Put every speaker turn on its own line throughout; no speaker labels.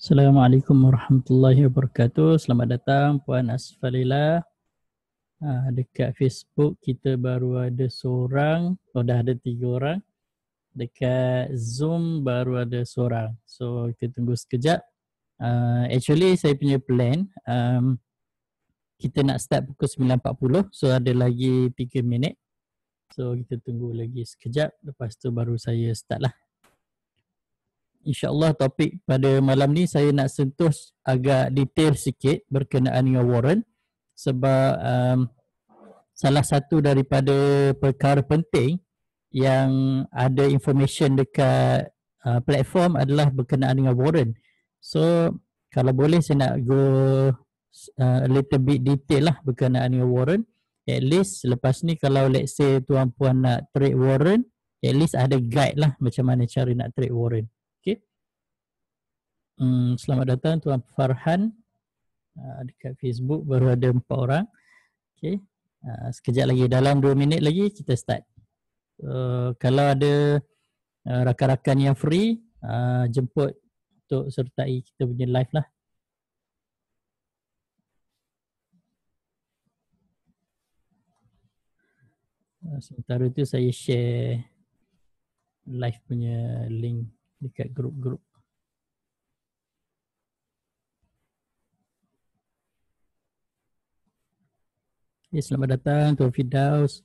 Assalamualaikum warahmatullahi wabarakatuh. Selamat datang Puan Asfalila. Dekat Facebook kita baru ada seorang, dah ada 3 orang. Dekat Zoom baru ada seorang. So kita tunggu sekejap. Actually saya punya plan, kita nak start pukul 9.40. So ada lagi 3 minit. So kita tunggu lagi sekejap. Lepas tu baru saya start lah. InsyaAllah topik pada malam ni saya nak sentuh agak detail sikit berkenaan dengan warrant. Sebab salah satu daripada perkara penting yang ada information dekat platform adalah berkenaan dengan warrant. So kalau boleh saya nak go a little bit detail lah berkenaan dengan warrant. At least lepas ni kalau let's say tuan puan nak trade warrant, at least ada guide lah macam mana cara nak trade warrant. Okay. Selamat datang Tuan Farhan. Dekat Facebook baru ada 4 orang. Okay. Sekejap lagi, dalam 2 minit lagi kita start. Kalau ada rakan-rakan yang free, jemput untuk sertai kita punya live lah. Sementara tu saya share live punya link dekat grup-grup. Okay, selamat datang Tuan Firdaus.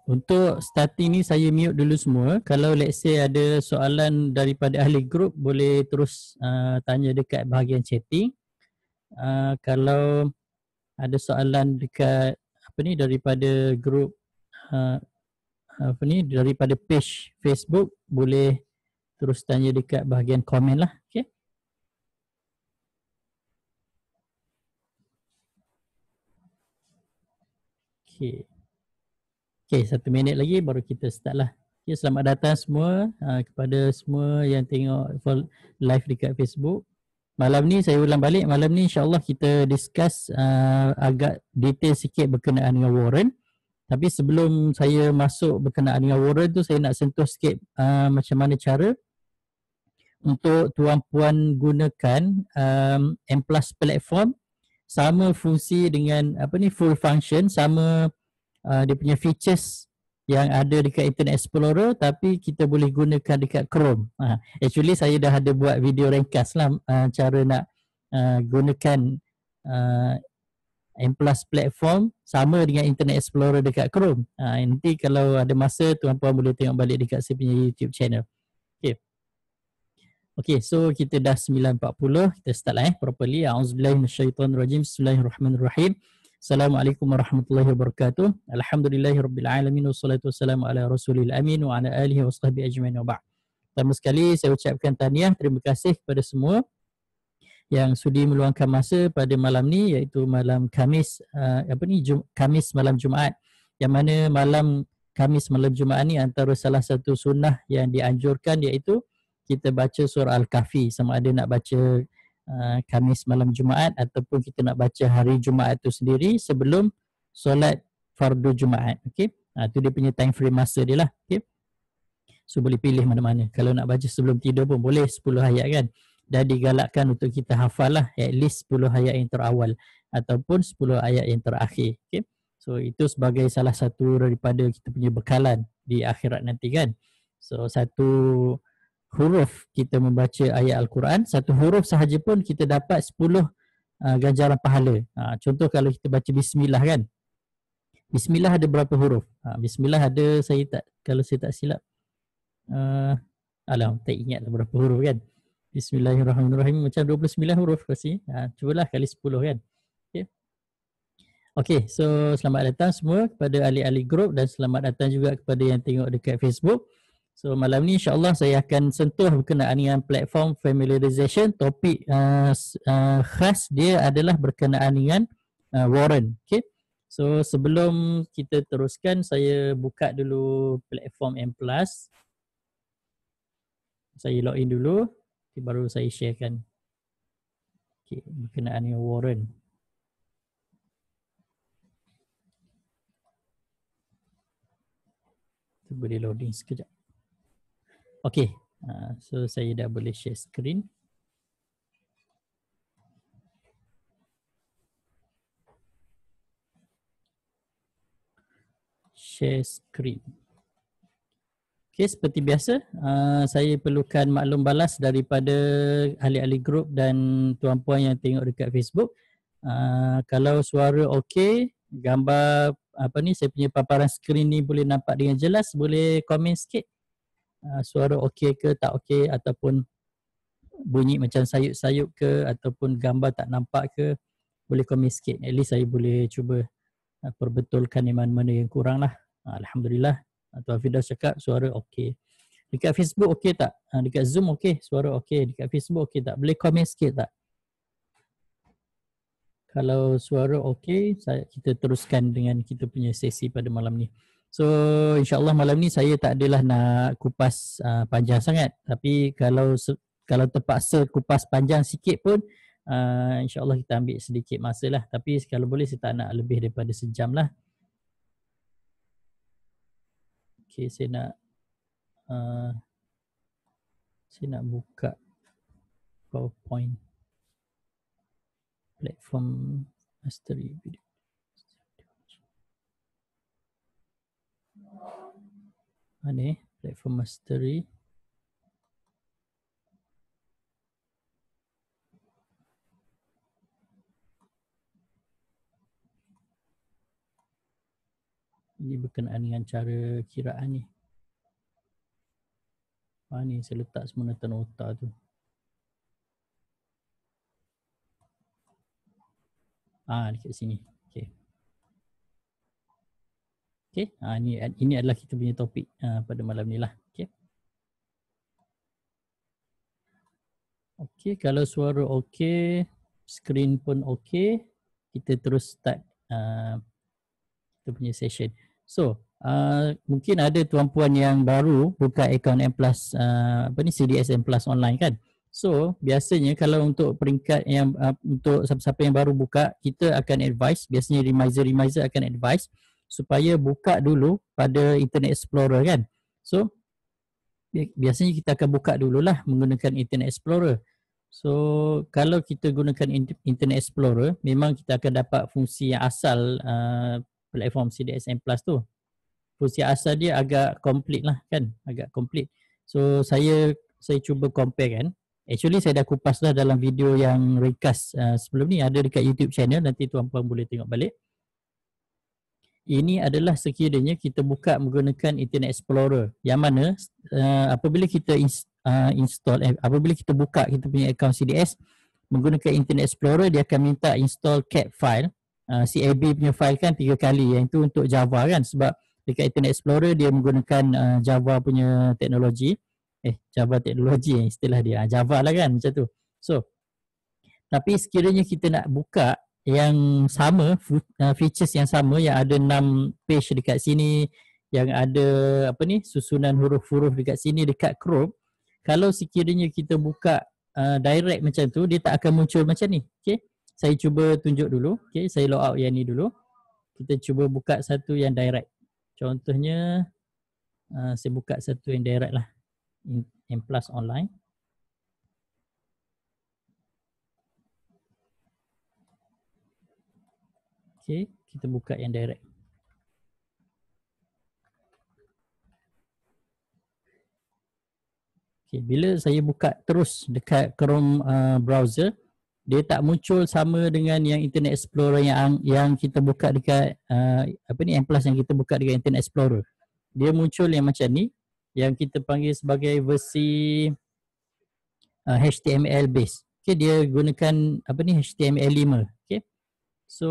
Untuk starting ni saya mute dulu semua. Kalau let's say ada soalan daripada ahli grup, boleh terus tanya dekat bahagian chatting. Kalau ada soalan dekat daripada grup daripada page Facebook, boleh terus tanya dekat bahagian komen lah. Okay. Okay, 1 minit lagi baru kita start lah. Okay, selamat datang semua kepada semua yang tengok live dekat Facebook. Malam ni saya ulang balik, malam ni insyaAllah kita discuss agak detail sikit berkenaan dengan warrant. Tapi sebelum saya masuk berkenaan dengan warrant tu, saya nak sentuh sikit macam mana cara untuk tuan puan gunakan M+ platform. Sama fungsi dengan full function, sama dia punya features yang ada dekat Internet Explorer, tapi kita boleh gunakan dekat Chrome. Actually saya dah ada buat video ringkas lah cara nak gunakan M+ platform sama dengan Internet Explorer dekat Chrome. Nanti kalau ada masa tuan puan boleh tengok balik dekat saya punya YouTube channel. Okay, so kita dah 9.40, kita start lah properly. A'udzubillahi minasyaitonirrajim. Bismillahirrahmanirrahim. Assalamualaikum warahmatullahi wabarakatuh. Alhamdulillahirabbil alamin wassalatu wassalamu ala rasulil amin wa ala alihi washabbihi ajmain wa ba'd. Pertama sekali saya ucapkan tahniah, terima kasih kepada semua yang sudi meluangkan masa pada malam ni, iaitu malam Khamis Khamis malam Jumaat. Yang mana malam Khamis malam Jumaat ni antara salah satu sunnah yang dianjurkan, iaitu kita baca surah Al-Kahfi, sama ada nak baca Khamis malam Jumaat ataupun kita nak baca hari Jumaat tu sendiri sebelum solat fardu Jumaat. Okey. Tu dia punya time frame masa dia lah. Okey. So boleh pilih mana-mana. Kalau nak baca sebelum tidur pun boleh 10 ayat kan. Dan digalakkan untuk kita hafal lah at least 10 ayat yang terawal ataupun 10 ayat yang terakhir. Okey. So itu sebagai salah satu daripada kita punya bekalan di akhirat nanti kan. So satu huruf kita membaca ayat Al-Quran, satu huruf sahaja pun kita dapat 10 ganjaran pahala. Contoh kalau kita baca Bismillah kan. Bismillah ada berapa huruf? Bismillah ada, kalau saya tak silap, tak ingat lah berapa huruf kan. Bismillahirrahmanirrahim macam 29 huruf pasti. Cubalah kali 10 kan. Okay, so selamat datang semua kepada ahli-ahli grup dan selamat datang juga kepada yang tengok dekat Facebook. So malam ni insyaAllah saya akan sentuh berkenaan dengan platform familiarization. Topik khas dia adalah berkenaan dengan warrant. Okay. So sebelum kita teruskan, saya buka dulu platform M+. Saya login dulu, okay, baru saya sharekan. Okay, berkenaan dengan warrant. Boleh loading sekejap. Okay, so saya dah boleh share screen. Share screen. Okay, seperti biasa, saya perlukan maklum balas daripada ahli-ahli grup dan tuan-puan yang tengok dekat Facebook. Kalau suara okey, gambar apa ni, saya punya paparan skrin ni boleh nampak dengan jelas, boleh komen sikit. Suara okey ke tak okey, ataupun bunyi macam sayup-sayup ke, ataupun gambar tak nampak ke, boleh komen sikit. At least saya boleh cuba perbetulkan yang mana-mana yang kurang lah. Alhamdulillah. Tuan Firdaus cakap suara okey. Dekat Facebook okey tak? Dekat Zoom okey, suara okey. Dekat Facebook okey tak? Boleh komen sikit tak? Kalau suara okey, kita teruskan dengan kita punya sesi pada malam ni. So insyaAllah malam ni saya tak adalah nak kupas panjang sangat. Tapi kalau terpaksa kupas panjang sikit pun, insyaAllah kita ambil sedikit masa lah. Tapi kalau boleh saya tak nak lebih daripada sejam lah. Okay, saya nak buka PowerPoint platform mastery video. Mana platform mastery? Ini berkenaan dengan cara kiraan ni. Ni saya letak semua nota-nota tu. Dekat sini. Okay. Okay. Ini adalah kita punya topik pada malam ni lah. Okay. Okay, kalau suara okey, skrin pun okey, kita terus start kita punya session. So, mungkin ada tuan-puan yang baru buka akaun M+, CDS M+ online kan. So, biasanya kalau untuk peringkat yang untuk siapa-siapa yang baru buka, kita akan advise, biasanya reminder akan advise supaya buka dulu pada Internet Explorer kan. So, biasanya kita akan buka dululah menggunakan Internet Explorer. So, kalau kita gunakan Internet Explorer, memang kita akan dapat fungsi yang asal platform CDS M+ tu. Fungsi asal dia agak komplit lah kan, agak komplit. So saya cuba compare kan. Actually saya dah kupas lah dalam video yang ringkas sebelum ni, ada dekat YouTube channel, nanti tuan-puan boleh tengok balik. Ini adalah sekiranya kita buka menggunakan Internet Explorer, yang mana apabila kita apabila kita buka kita punya account CDS menggunakan Internet Explorer, dia akan minta install cat file. CAB punya file kan 3 kali, yang itu untuk Java kan, sebab dekat Internet Explorer dia menggunakan Java punya teknologi. Java teknologi istilah dia, Java lah kan macam tu. So, tapi sekiranya kita nak buka yang sama, features yang sama, yang ada 6 page dekat sini, yang ada susunan huruf-huruf dekat sini dekat Chrome, kalau sekiranya kita buka direct macam tu, dia tak akan muncul macam ni. Okay, saya cuba tunjuk dulu. Okay, saya log out yang ni dulu. Kita cuba buka satu yang direct. Contohnya saya buka satu yang direct lah, M+ online. Okay, kita buka yang direct. Okay, bila saya buka terus dekat Chrome browser, dia tak muncul sama dengan yang Internet Explorer yang kita buka dekat M+ yang kita buka dekat Internet Explorer. Dia muncul yang macam ni, yang kita panggil sebagai versi HTML base. Okay, dia gunakan HTML5. Okay. So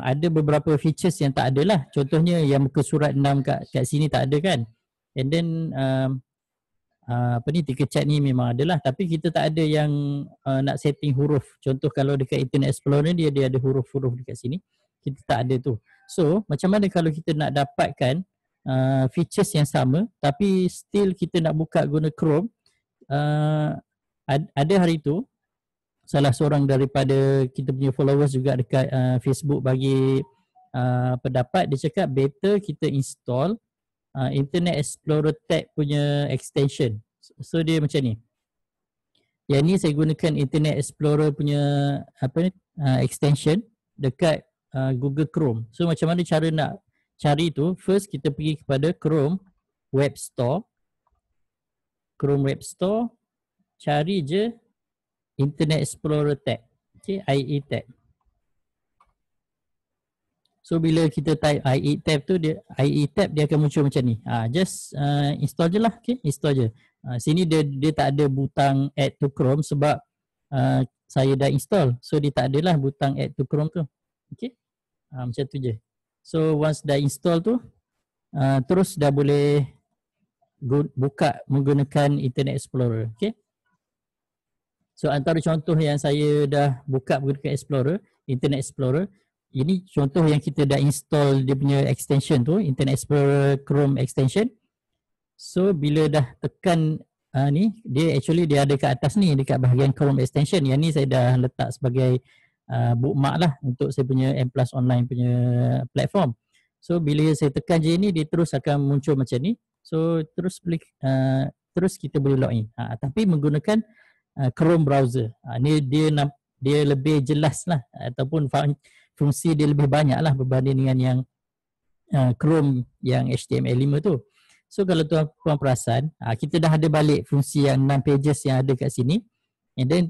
ada beberapa features yang tak ada lah. Contohnya yang muka surat 6 kat sini tak ada kan. And then apa ni, ticker chat ni memang adalah, tapi kita tak ada yang nak setting huruf. Contoh kalau dekat Internet Explorer dia ada huruf-huruf dekat sini, kita tak ada tu. So macam mana kalau kita nak dapatkan features yang sama tapi still kita nak buka guna Chrome? Ada hari tu salah seorang daripada kita punya followers juga dekat Facebook bagi pendapat. Dia cakap better kita install Internet Explorer tab punya extension. So dia macam ni. Yang ni saya gunakan Internet Explorer punya extension dekat Google Chrome. So macam mana cara nak cari tu? First kita pergi kepada Chrome Web Store. Chrome Web Store, cari je Internet Explorer tab. Okay, IE tab. So bila kita type IE tab tu, IE tab dia akan muncul macam ni. Just install je lah. Okay, install je. Sini dia tak ada butang add to Chrome sebab saya dah install. So dia tak adalah butang add to Chrome tu. Okay, macam tu je. So once dah install tu, terus dah boleh buka menggunakan Internet Explorer. Okay. So antara contoh yang saya dah buka menggunakan Internet Explorer, ini contoh yang kita dah install dia punya extension tu, Internet Explorer Chrome extension. So bila dah tekan ni, dia ada kat atas ni dekat bahagian Chrome extension. Yang ni saya dah letak sebagai bookmark lah untuk saya punya M+ online punya platform. So bila saya tekan je ni, dia terus akan muncul macam ni. So terus kita boleh login. Tapi menggunakan Chrome browser. Ni dia lebih jelas lah, ataupun fungsi dia lebih banyak lah berbanding dengan yang Chrome yang HTML5 tu. So kalau tuan-tuan perasan, kita dah ada balik fungsi yang 6 pages yang ada kat sini. And then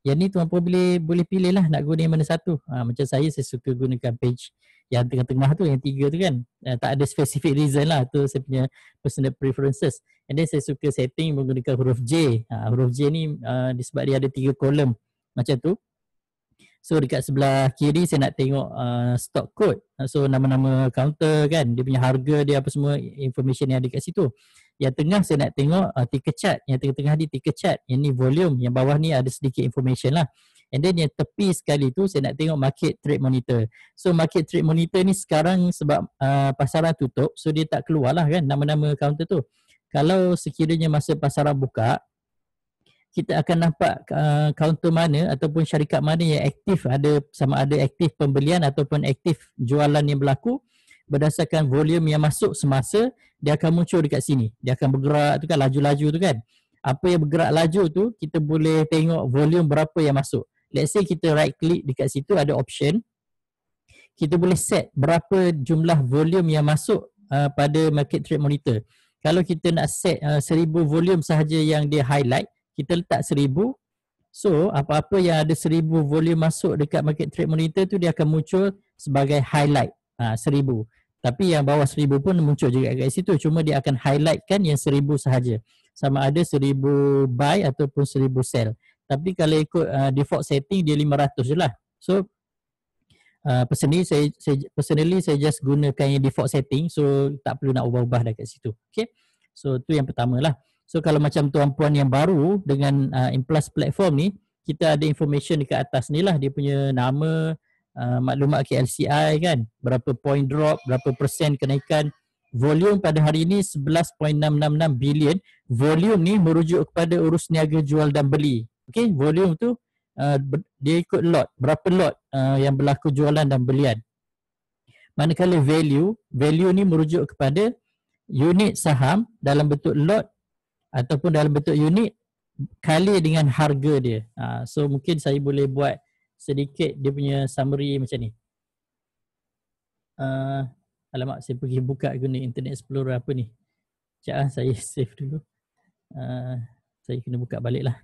yang ni tuan-tuan boleh pilih lah nak guna yang mana satu. Macam saya suka gunakan page yang tengah-tengah tu, yang 3 tu kan. Tak ada specific reason lah, tu saya punya personal preferences. And then saya suka setting menggunakan huruf J. Huruf J ni disebab dia ada 3 kolom macam tu. So dekat sebelah kiri saya nak tengok stock code. So nama-nama counter kan, dia punya harga dia apa semua, information yang ada kat situ. Yang tengah saya nak tengok ticker chart. Yang tengah-tengah ni ticker chart. Yang ni volume. Yang bawah ni ada sedikit information lah. And then yang tepi sekali tu saya nak tengok market trade monitor. So market trade monitor ni sekarang sebab pasaran tutup, so dia tak keluar lah kan nama-nama counter tu. Kalau sekiranya masa pasaran buka, kita akan nampak counter mana ataupun syarikat mana yang aktif, sama ada aktif pembelian ataupun aktif jualan yang berlaku. Berdasarkan volume yang masuk semasa, dia akan muncul dekat sini. Dia akan bergerak tu kan, laju-laju tu kan. Apa yang bergerak laju tu, kita boleh tengok volume berapa yang masuk. Let's say kita right click dekat situ, ada option. Kita boleh set berapa jumlah volume yang masuk pada market trade monitor. Kalau kita nak set 1000 volume sahaja yang dia highlight, kita letak 1000. So apa-apa yang ada 1000 volume masuk dekat market trade monitor tu, dia akan muncul sebagai highlight 1000. Tapi yang bawah 1000 pun muncul juga kat situ. Cuma dia akan highlightkan yang 1000 sahaja. Sama ada 1000 buy ataupun 1000 sell. Tapi kalau ikut default setting dia 500 je lah. So personally saya just gunakan yang default setting. So tak perlu nak ubah-ubah dah kat situ. Okay. So tu yang pertama lah. So kalau macam tuan-puan yang baru dengan M+ platform ni, kita ada information dekat atas ni lah. Dia punya nama, maklumat KLCI kan, berapa point drop, berapa persen kenaikan. Volume pada hari ini 11.666 bilion. Volume ni merujuk kepada urus niaga jual dan beli. Okay, volume tu dia ikut lot, berapa lot yang berlaku jualan dan belian. Manakala value ni merujuk kepada unit saham dalam bentuk lot ataupun dalam bentuk unit kali dengan harga dia. So mungkin saya boleh buat sedikit dia punya summary macam ni. Alamak, saya pergi buka guna Internet Explorer apa ni. Sekejap saya save dulu. Saya kena buka balik lah.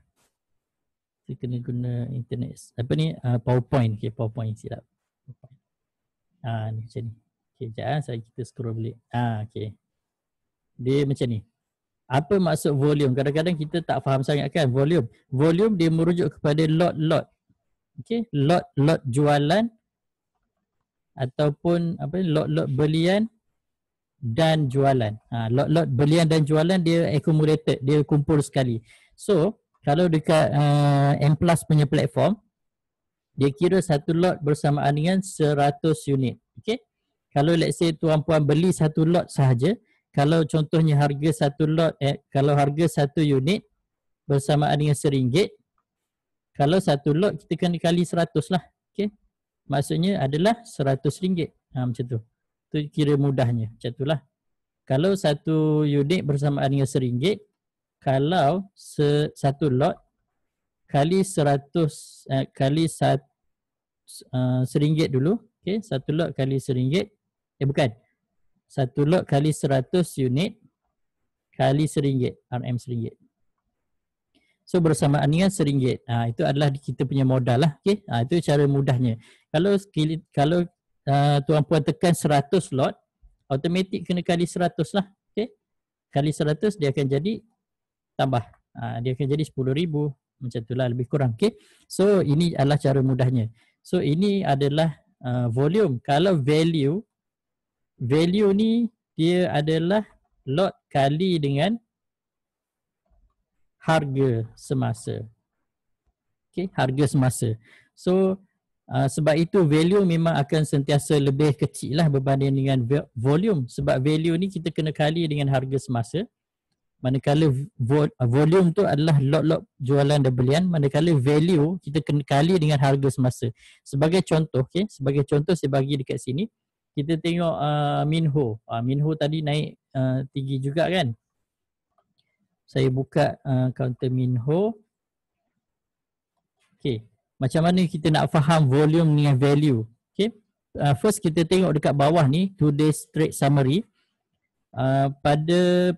Saya kena guna internet apa ni, PowerPoint. Okay, PowerPoint silap. Ni macam ni. Okay, sekejap kita scroll balik. Okay. Dia macam ni. Apa maksud volume? Kadang-kadang kita tak faham sangat kan volume. Volume dia merujuk kepada lot-lot. Okay, lot jualan ataupun apa, lot-lot belian dan jualan. Lot-lot belian dan jualan dia accumulated, dia kumpul sekali. So kalau dekat M Plus punya platform, dia kira satu lot bersamaan dengan 100 unit. Okay. Kalau let's say tuan-puan beli satu lot sahaja, kalau contohnya harga satu lot, kalau harga satu unit bersamaan dengan RM1, kalau satu lot kita kena kali 100 lah. Okay. Maksudnya adalah RM100. Macam tu. Tu kira mudahnya. Macam tu lah. Kalau satu unit bersamaan dengan RM1, kalau satu lot kali 100 kali RM1 dulu. Okay, satu lot kali RM1. Bukan. Satu lot kali 100 unit kali RM1. RM1. So bersamaan dengan RM1. Itu adalah kita punya modal lah. Okay. Itu cara mudahnya. Kalau tuan-puan tekan 100 lot, automatik kena kali 100 lah. Okay. Kali 100 dia akan jadi tambah. Dia akan jadi 10,000. Macam itulah lebih kurang. Okay. So ini adalah cara mudahnya. So ini adalah volume. Kalau value ni dia adalah lot kali dengan harga semasa. Okay, harga semasa. So sebab itu value memang akan sentiasa lebih kecil lah berbanding dengan volume. Sebab value ni kita kena kali dengan harga semasa. Manakala volume tu adalah lot-lot jualan dan belian. Manakala value kita kena kali dengan harga semasa. Sebagai contoh, okay, sebagai contoh saya bagi dekat sini. Kita tengok Minho. Minho tadi naik tinggi juga kan. Saya buka counter Minho. Okay. Macam mana kita nak faham volume dengan value. Okay. First kita tengok dekat bawah ni, 2 days trade summary. Pada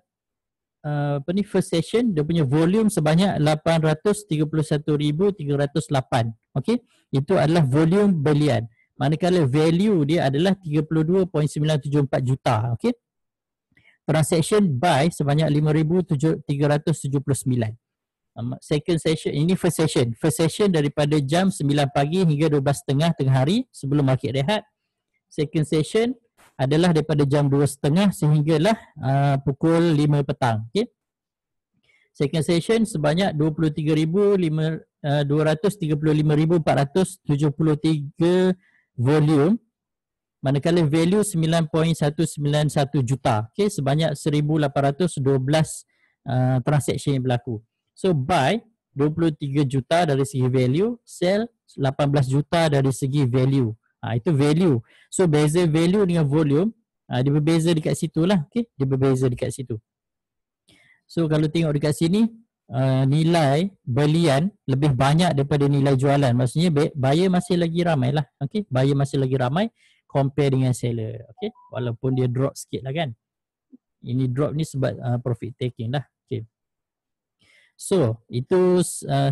first session, dia punya volume sebanyak 831,308. Okay. Itu adalah volume belian. Manakala value dia adalah 32.974 juta. Okay. Transaction buy sebanyak 5,379. Second session, ini first session. First session daripada jam 9 pagi hingga 12.30 tengah hari sebelum market rehat. Second session adalah daripada jam 2.30 sehinggalah pukul 5 petang. Okay. Second session sebanyak 235,473 volume. Manakala value 9.191 juta. Okay, sebanyak 1,812 transaction yang berlaku. So buy 23 juta dari segi value, sell 18 juta dari segi value. Itu value. So beza value dengan volume, dia berbeza dekat situ lah. Okay, dia berbeza dekat situ. So kalau tengok dekat sini, nilai belian lebih banyak daripada nilai jualan. Maksudnya buyer masih lagi ramai lah. Okay, buyer masih lagi ramai compare dengan seller. Okay, walaupun dia drop sikit lah kan. Ini drop ni sebab profit taking lah. Okay. So itu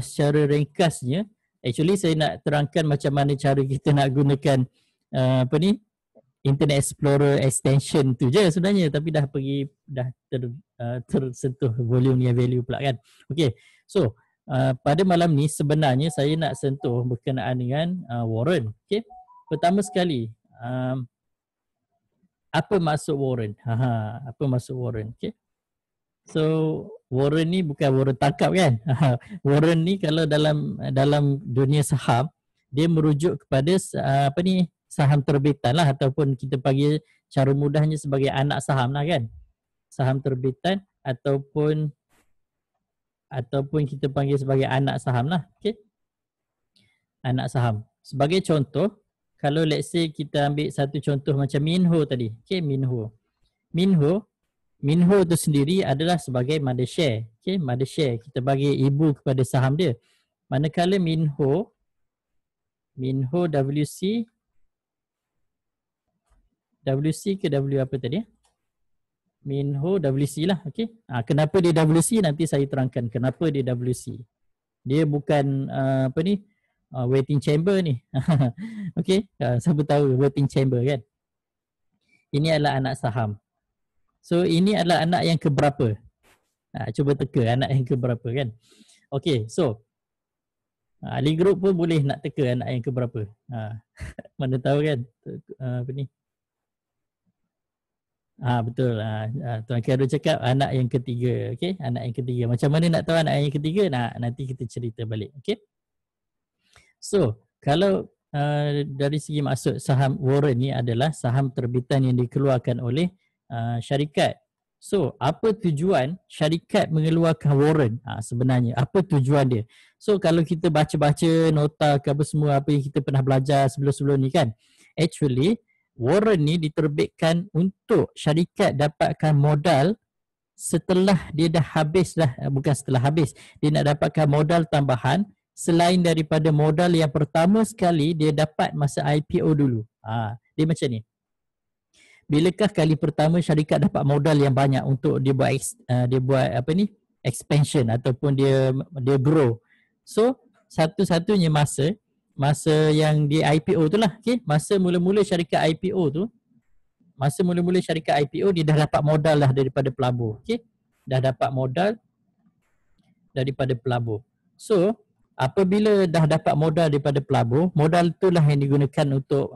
secara ringkasnya. Actually saya nak terangkan macam mana cara kita nak gunakan Internet Explorer extension tu je sebenarnya, tapi dah tersentuh volume yang value pula kan. Okay, so pada malam ni sebenarnya saya nak sentuh berkenaan dengan warrant. Okay, pertama sekali apa maksud warrant? Apa maksud warrant? Okay, so warrant ni bukan warrant tangkap kan. Warrant ni kalau dalam dunia saham dia merujuk kepada saham terbitan lah, ataupun kita panggil cara mudahnya sebagai anak saham lah kan. Saham terbitan ataupun kita panggil sebagai anak saham lah. Okay, anak saham. Sebagai contoh, kalau let's say kita ambil satu contoh macam Minho tadi. Okay, Minho tu sendiri adalah sebagai mother share. Okay, mother share. Kita bagi ibu kepada saham dia. Manakala Minho WC ke W apa tadi? Minho WC lah. Okay. Kenapa dia WC? Nanti saya terangkan kenapa dia WC. Dia bukan waiting chamber ni. Okay. Siapa tahu waiting chamber kan? Ini adalah anak saham. So ini adalah anak yang keberapa? Cuba teka anak yang keberapa kan? Okay. So Ali Group pun boleh nak teka anak yang keberapa. Mana tahu kan? Apa ni? Betul. Tuan Khairul cakap anak yang ketiga. Okey, anak yang ketiga. Macam mana nak tahu anak yang ketiga? Nah, nanti kita cerita balik. Okey. So, kalau dari segi maksud saham warrant ni adalah saham terbitan yang dikeluarkan oleh syarikat. So, apa tujuan syarikat mengeluarkan warrant sebenarnya? Apa tujuan dia? So, kalau kita baca-baca nota ke apa semua apa yang kita pernah belajar sebelum-sebelum ni kan, actually warrant ni diterbitkan untuk syarikat dapatkan modal setelah dia dah habis dah, bukan setelah habis, dia nak dapatkan modal tambahan selain daripada modal yang pertama sekali dia dapat masa IPO dulu. Dia macam ni. Bilakah kali pertama syarikat dapat modal yang banyak untuk dia buat apa ni? Expansion ataupun dia grow. So, satu-satunya masa yang dia IPO tu lah, okay? Masa mula-mula syarikat IPO tu, dia dah dapat modal lah daripada pelabur. Okay? Dah dapat modal daripada pelabur. So, apabila dah dapat modal daripada pelabur, modal itulah yang digunakan untuk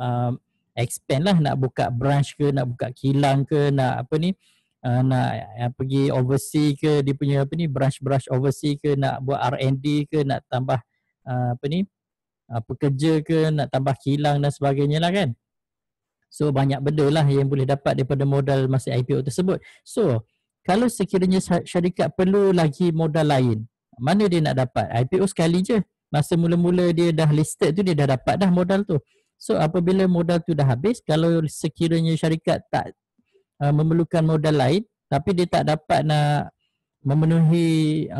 expand lah, nak buka branch ke, nak buka kilang ke, nak apa ni, nak pergi overseas ke, dia punya apa ni, branch overseas ke, nak buat R&D ke, nak tambah apa ni, pekerja ke, nak tambah kilang dan sebagainya lah kan. So banyak benda lah yang boleh dapat daripada modal masa IPO tersebut. So kalau sekiranya syarikat perlu lagi modal lain, mana dia nak dapat? IPO sekali je. Masa mula-mula dia dah listed tu dia dah dapat dah modal tu. So apabila modal tu dah habis, kalau sekiranya syarikat tak memerlukan modal lain tapi dia tak dapat nak memenuhi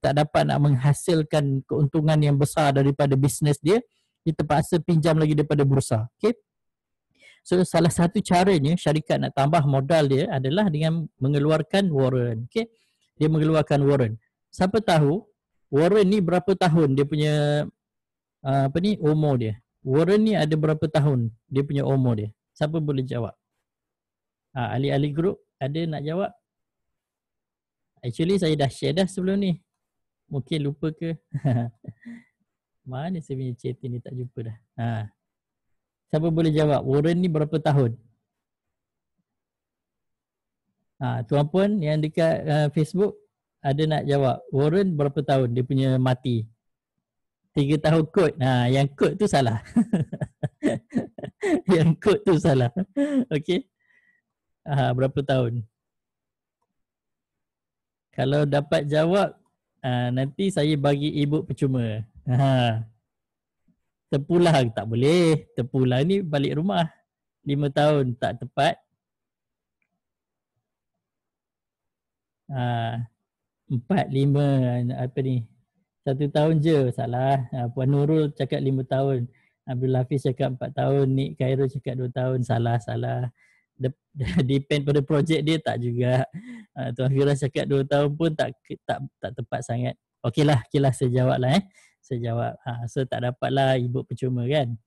tak dapat nak menghasilkan keuntungan yang besar daripada bisnes dia terpaksa pinjam lagi daripada bursa. Okay? So salah satu caranya syarikat nak tambah modal dia adalah dengan mengeluarkan warrant. Okay? Dia mengeluarkan warrant. Siapa tahu warrant ni berapa tahun dia punya apa ni, umur dia. Warrant ni ada berapa tahun dia punya umur dia. Siapa boleh jawab? Ahli-ahli grup ada nak jawab? Actually saya dah share dah sebelum ni. Mungkin lupa ke? Mana saya punya chat ni, tak jumpa dah. Siapa boleh jawab? Warrant ni berapa tahun? Tuan Puan yang dekat Facebook ada nak jawab. Warrant berapa tahun dia punya mati? 3 tahun kot. Yang kot tu salah. Yang kot tu salah. Okey. Berapa tahun? Kalau dapat jawab, nanti saya bagi ibu percuma. Terpulang tak boleh. Terpulang ni balik rumah. 5 tahun tak tepat. 4, 5 apa ni? 1 tahun je salah. Puan Nurul cakap 5 tahun. Abdul Hafiz cakap 4 tahun. Nik Khairul cakap 2 tahun. Salah. Depend pada projek dia tak juga. Tuan Firas cakap 2 tahun pun tak tepat sangat. Okeylah saya jawab lah Saya jawab. So tak dapat lah ibu percuma kan.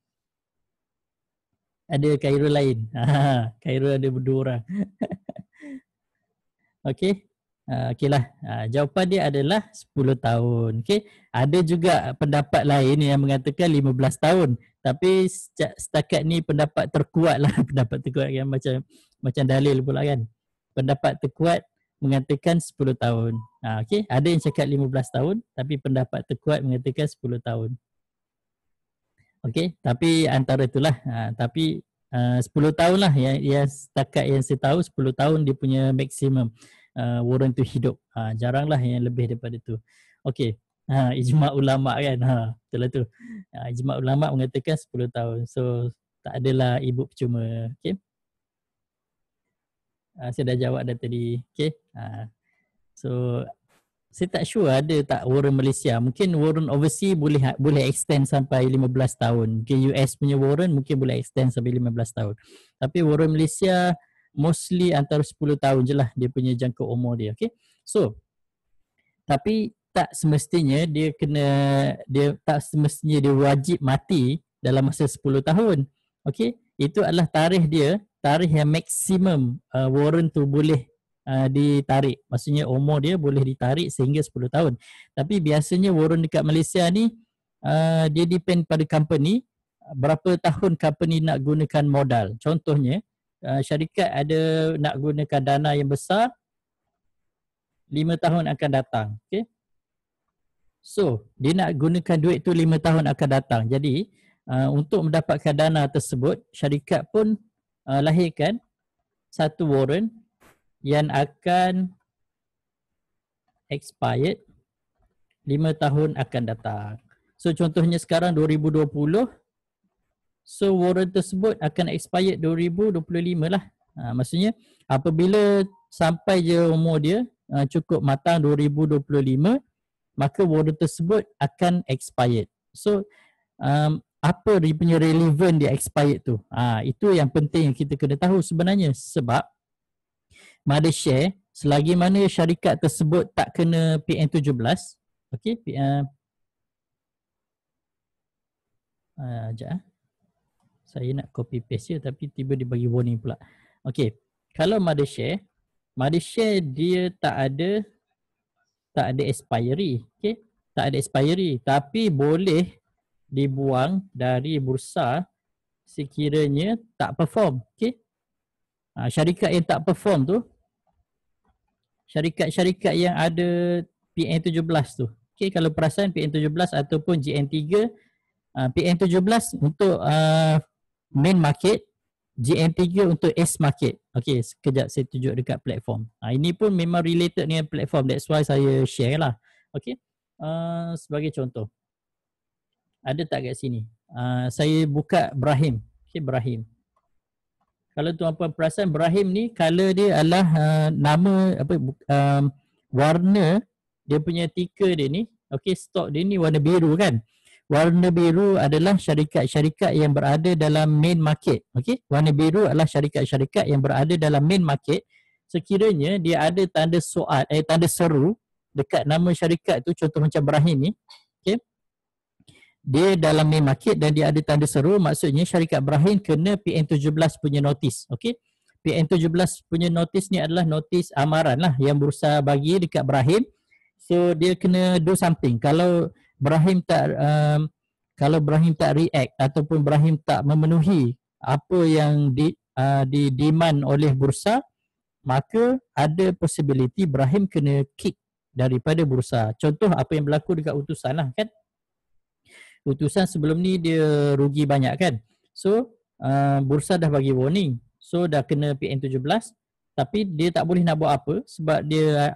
Ada Khairul lain. Khairul ada 2 orang. Okey. Okeylah. Jawapan dia adalah 10 tahun. Okey. Ada juga pendapat lain yang mengatakan 15 tahun. Tapi setakat ni pendapat terkuat lah. Pendapat terkuat kan, macam dalil pula kan. Pendapat terkuat mengatakan 10 tahun. Okey. Ada yang cakap 15 tahun. Tapi pendapat terkuat mengatakan 10 tahun. Okey. Tapi antara itulah. Tapi 10 tahun lah yang setakat yang saya tahu 10 tahun dia punya maksimum warrant tu hidup. Jaranglah yang lebih daripada tu. Okey. Ijma' ulama' kan. Betul lah tu. Ijma' ulama' mengatakan 10 tahun. So tak adalah ibu percuma. Okey. Saya dah jawab dah tadi. Okey. So saya tak sure ada tak warrant Malaysia. Mungkin warrant overseas boleh extend sampai 15 tahun. Okay, US punya warrant mungkin boleh extend sampai 15 tahun. Tapi warrant Malaysia mostly antara 10 tahun je lah dia punya jangka umur dia. Okay. So, tapi tak semestinya dia wajib mati dalam masa 10 tahun. Okay. Itu adalah tarikh yang maksimum warrant tu boleh ditarik. Maksudnya umur dia boleh ditarik sehingga 10 tahun. Tapi biasanya warrant dekat Malaysia ni dia depend pada company, berapa tahun company nak gunakan modal. Contohnya syarikat ada nak gunakan dana yang besar 5 tahun akan datang. Okay. So, dia nak gunakan duit tu 5 tahun akan datang. Jadi, untuk mendapatkan dana tersebut, syarikat pun lahirkan satu warrant yang akan expired 5 tahun akan datang. So, contohnya sekarang 2020, so warrant tersebut akan expired 2025 lah. Maksudnya, apabila sampai je umur dia cukup matang 2025, maka warrant tersebut akan expired. So, apa dia punya relevant dia expired tu? Itu yang penting yang kita kena tahu sebenarnya. Sebab mother share, selagi mana syarikat tersebut tak kena PN17, okay, sekejap. Saya nak copy paste je tapi tiba dia bagi warning pula. Okay, kalau mother share dia tak ada expiry, okay? Tak ada expiry tapi boleh dibuang dari bursa sekiranya tak perform, okay? Syarikat yang tak perform tu, syarikat-syarikat yang ada PN17 tu, okay? Kalau perasan PN17 ataupun GN3, PN17 untuk main market, GN3 untuk S market. Okay, sekejap saya tunjuk dekat platform. Ini pun memang related dengan platform, that's why saya share lah. Okay, sebagai contoh, ada tak kat sini? Saya buka Brahim. Okay, Brahim. Kalau tuan-puan perasan, Brahim ni color dia adalah nama apa, warna dia punya ticker dia ni. Okay, stock dia ni warna biru kan. Warna biru adalah syarikat-syarikat yang berada dalam main market. Okay, warna biru adalah syarikat-syarikat yang berada dalam main market. Sekiranya dia ada tanda soal, tanda seru dekat nama syarikat tu, contoh macam Brahim ni, okay, dia dalam main market dan dia ada tanda seru, maksudnya syarikat Brahim kena PN17 punya notis. Okay, PN17 punya notis ni adalah notis amaran lah yang bursa bagi dekat Brahim. So dia kena do something. Kalau Brahim tak react ataupun Brahim tak memenuhi apa yang di demand oleh bursa, maka ada possibility Brahim kena kick daripada bursa. Contoh apa yang berlaku dekat utusan lah kan. Utusan sebelum ni dia rugi banyak kan. So bursa dah bagi warning. So dah kena PN17 tapi dia tak boleh nak buat apa sebab dia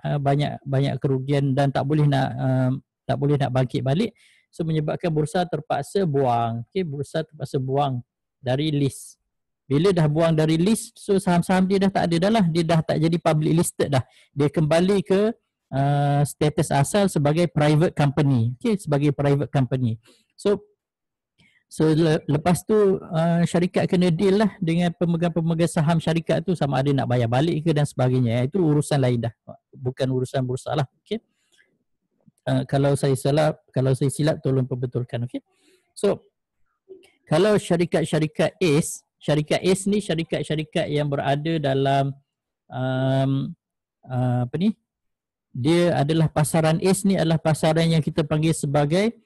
banyak kerugian dan tak boleh nak bangkit balik. So menyebabkan bursa terpaksa buang. Okay, bursa terpaksa buang dari list. Bila dah buang dari list, so saham-saham dia dah tak ada dah lah. Dia dah tak jadi public listed dah. Dia kembali ke status asal sebagai private company. Okay, sebagai private company. So lepas tu syarikat kena deal lah dengan pemegang-pemegang saham syarikat tu, sama ada nak bayar balik ke dan sebagainya. Itu urusan lain dah. Bukan urusan bursa lah. Okay. Kalau saya silap tolong perbetulkan. Okay. So kalau syarikat-syarikat ACE, syarikat ACE ni syarikat-syarikat yang berada dalam dia adalah pasaran ACE ni adalah pasaran yang kita panggil sebagai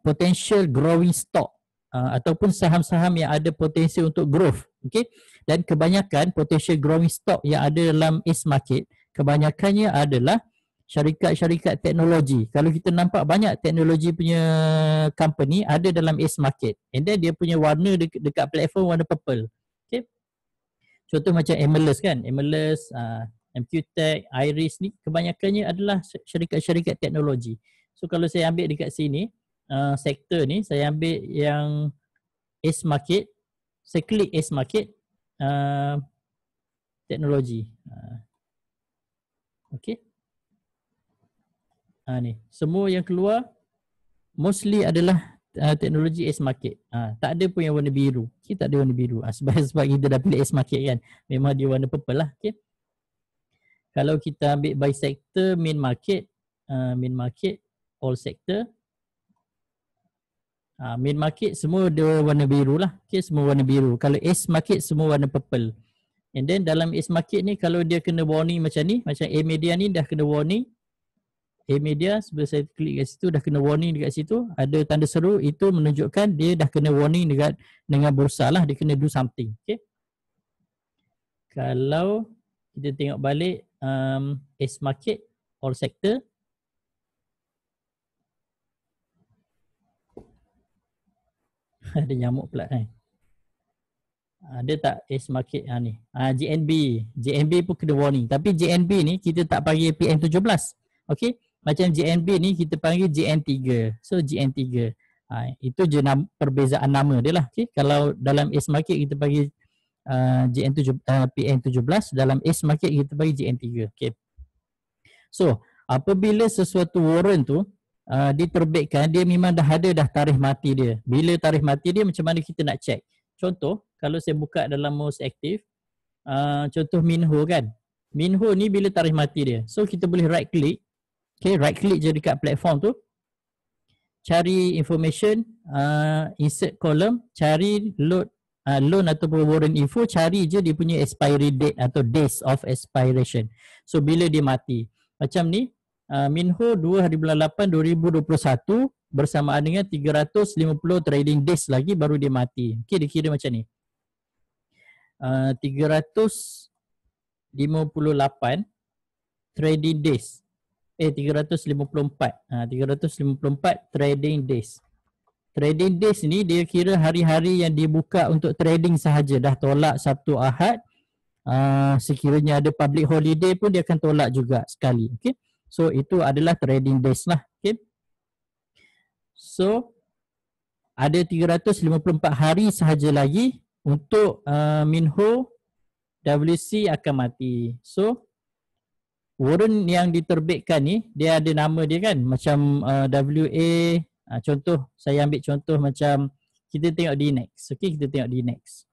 potential growing stock ataupun saham-saham yang ada potensi untuk growth. Okay. Dan kebanyakan potential growing stock yang ada dalam ACE market, kebanyakannya adalah syarikat-syarikat teknologi. Kalau kita nampak banyak teknologi punya company ada dalam ACE market, and then dia punya warna dekat platform warna purple. Okay. Contoh macam Emerlus kan, Emerlus, MQTech, Iris ni kebanyakannya adalah syarikat-syarikat teknologi. So kalau saya ambil dekat sini, sektor ni saya ambil yang ACE market, saya klik ACE market, teknologi. Okay. Ni semua yang keluar mostly adalah teknologi ACE market. Tak ada pun yang warna biru. Okay, tak ada warna biru. Sebab kita dah pilih ACE market kan. Memang dia warna purple lah. Okay. Kalau kita ambil by sector, main market, all sector. Main market semua dia warna biru lah. Okay, semua warna biru. Kalau ACE market semua warna purple. And then dalam ACE market ni kalau dia kena warning macam ni, macam A-Media ni dah kena warning. A-Media sebelum saya klik kat situ dah kena warning dekat situ, ada tanda seru, itu menunjukkan dia dah kena warning dengan bursa lah, dia kena do something. Okay. Kalau kita tengok balik S market all sector, ada nyamuk pula ada tak S market ni? GNB pun kena warning. Tapi GNB ni kita tak panggil PM17. Okey, macam GNB ni kita panggil GN3. So GN3. Itu je perbezaan nama dia lah. Okey, kalau dalam S market kita panggil PM17, dalam S market kita panggil GN3. Okey. So, apabila sesuatu warrant tu diterbitkan, dia memang dah ada dah tarikh mati dia. Bila tarikh mati dia, macam mana kita nak check? Contoh, kalau saya buka dalam most active, contoh Minho kan. Minho ni bila tarikh mati dia. So, kita boleh right click. Okay, right click je dekat platform tu. Cari information, insert column, cari loan ataupun warrant info, cari je dia punya expiry date atau days of expiration. So, bila dia mati. Macam ni, Minho 2 hari bulan 8 2021 bersamaan dengan 350 trading days lagi baru dia mati. Okay, dia kira macam ni. 358 trading days. 354 trading days. Trading days ni dia kira hari-hari yang dibuka untuk trading sahaja. Dah tolak Sabtu Ahad. Sekiranya ada public holiday pun dia akan tolak juga sekali. Okay. So itu adalah trading days lah. Okay. So ada 354 hari sahaja lagi untuk Minho WC akan mati. So warrant yang diterbitkan ni dia ada nama dia kan, macam WA. Contoh, saya ambil contoh macam kita tengok DNEX. Okay, kita tengok DNEX.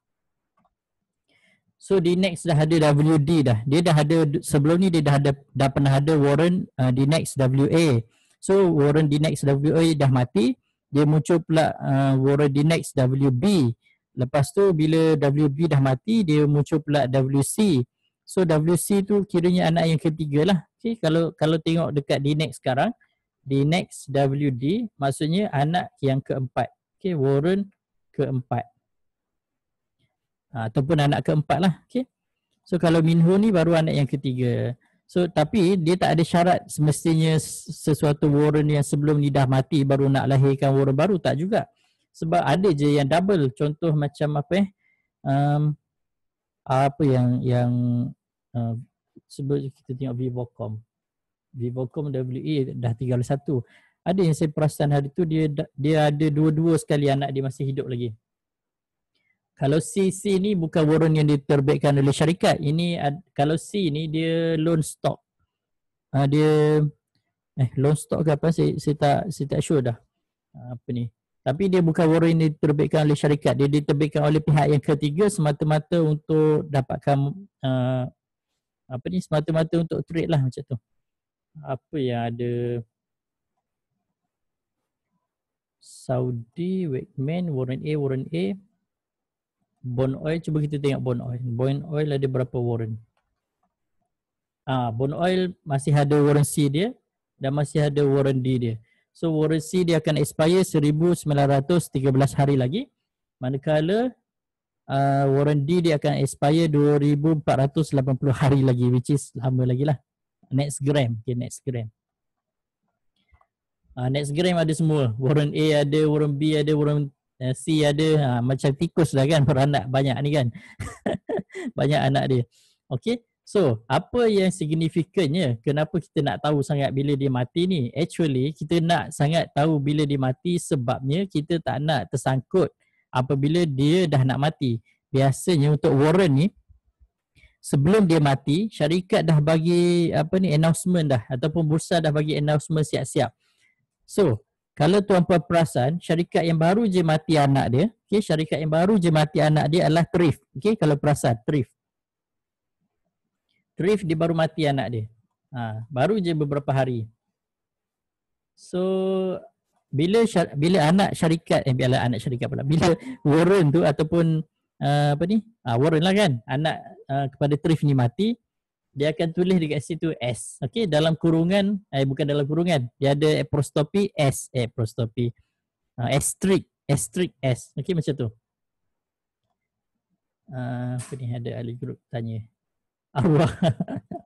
So DNEX dah ada WD dah. Dia dah ada sebelum ni, dia dah pernah ada warrant DNEX WA. So warrant DNEX WA dah mati, dia muncul pula warrant DNEX WB. Lepas tu bila WB dah mati, dia muncul pula WC. So WC tu kiranya anak yang ketiga lah. Okay, kalau tengok dekat DNEX sekarang, DNEX WD maksudnya anak yang keempat. Okay, warrant keempat. Ataupun anak keempat lah. Okay. So kalau Minho ni baru anak yang ketiga. So tapi dia tak ada syarat semestinya sesuatu warrant yang sebelum ni dah mati baru nak lahirkan warrant baru, tak juga. Sebab ada je yang double. Contoh macam apa yang sebelum kita tengok Vivocom WA dah 31. Ada yang saya perasan hari tu dia ada dua-dua sekali anak dia masih hidup lagi. Kalau CC ni bukan warrant yang diterbitkan oleh syarikat. Ini kalau C ni dia loan stock. Dia loan stock ke apa, saya tak sure dah. Apa ni? Tapi dia bukan warrant yang diterbitkan oleh syarikat. Dia diterbitkan oleh pihak yang ketiga semata-mata untuk dapatkan semata-mata untuk trade lah macam tu. Apa yang ada Saudi, Wakeman, warrant A, Bond Oil. Cuba kita tengok Bond Oil ada berapa warrant. Bond Oil masih ada warrant C dia dan masih ada warrant D dia. So warrant C dia akan expire 1913 hari lagi, manakala warrant D dia akan expire 2480 hari lagi, which is lama lagi lah. Nextgram. Okay, Nextgram. Nextgram ada semua. Warrant A ada, warrant B ada, warrant C ada. Macam tikus lah kan, beranak banyak ni kan. Banyak anak dia. Okay. So, apa yang signifikannya? Kenapa kita nak tahu sangat bila dia mati ni? Actually, kita nak sangat tahu bila dia mati sebabnya kita tak nak tersangkut apabila dia dah nak mati. Biasanya untuk warrant ni, sebelum dia mati, syarikat dah bagi announcement dah, ataupun bursa dah bagi announcement siap-siap. So, kalau tuan-puan perasan, syarikat yang baru je mati anak dia, okay, syarikat yang baru je mati anak dia adalah Thrift. Okay, kalau perasan, Thrift dia baru mati anak dia. Baru je beberapa hari. So, bila anak syarikat, bila warrant tu ataupun warrant lah kan, anak kepada Thrift ni mati, dia akan tulis dekat situ S. Okey, dalam kurungan, bukan dalam kurungan, dia ada apostrofi S, asterisk S. Okey, macam tu. Apa ni, ada ahli grup tanya. Arwah.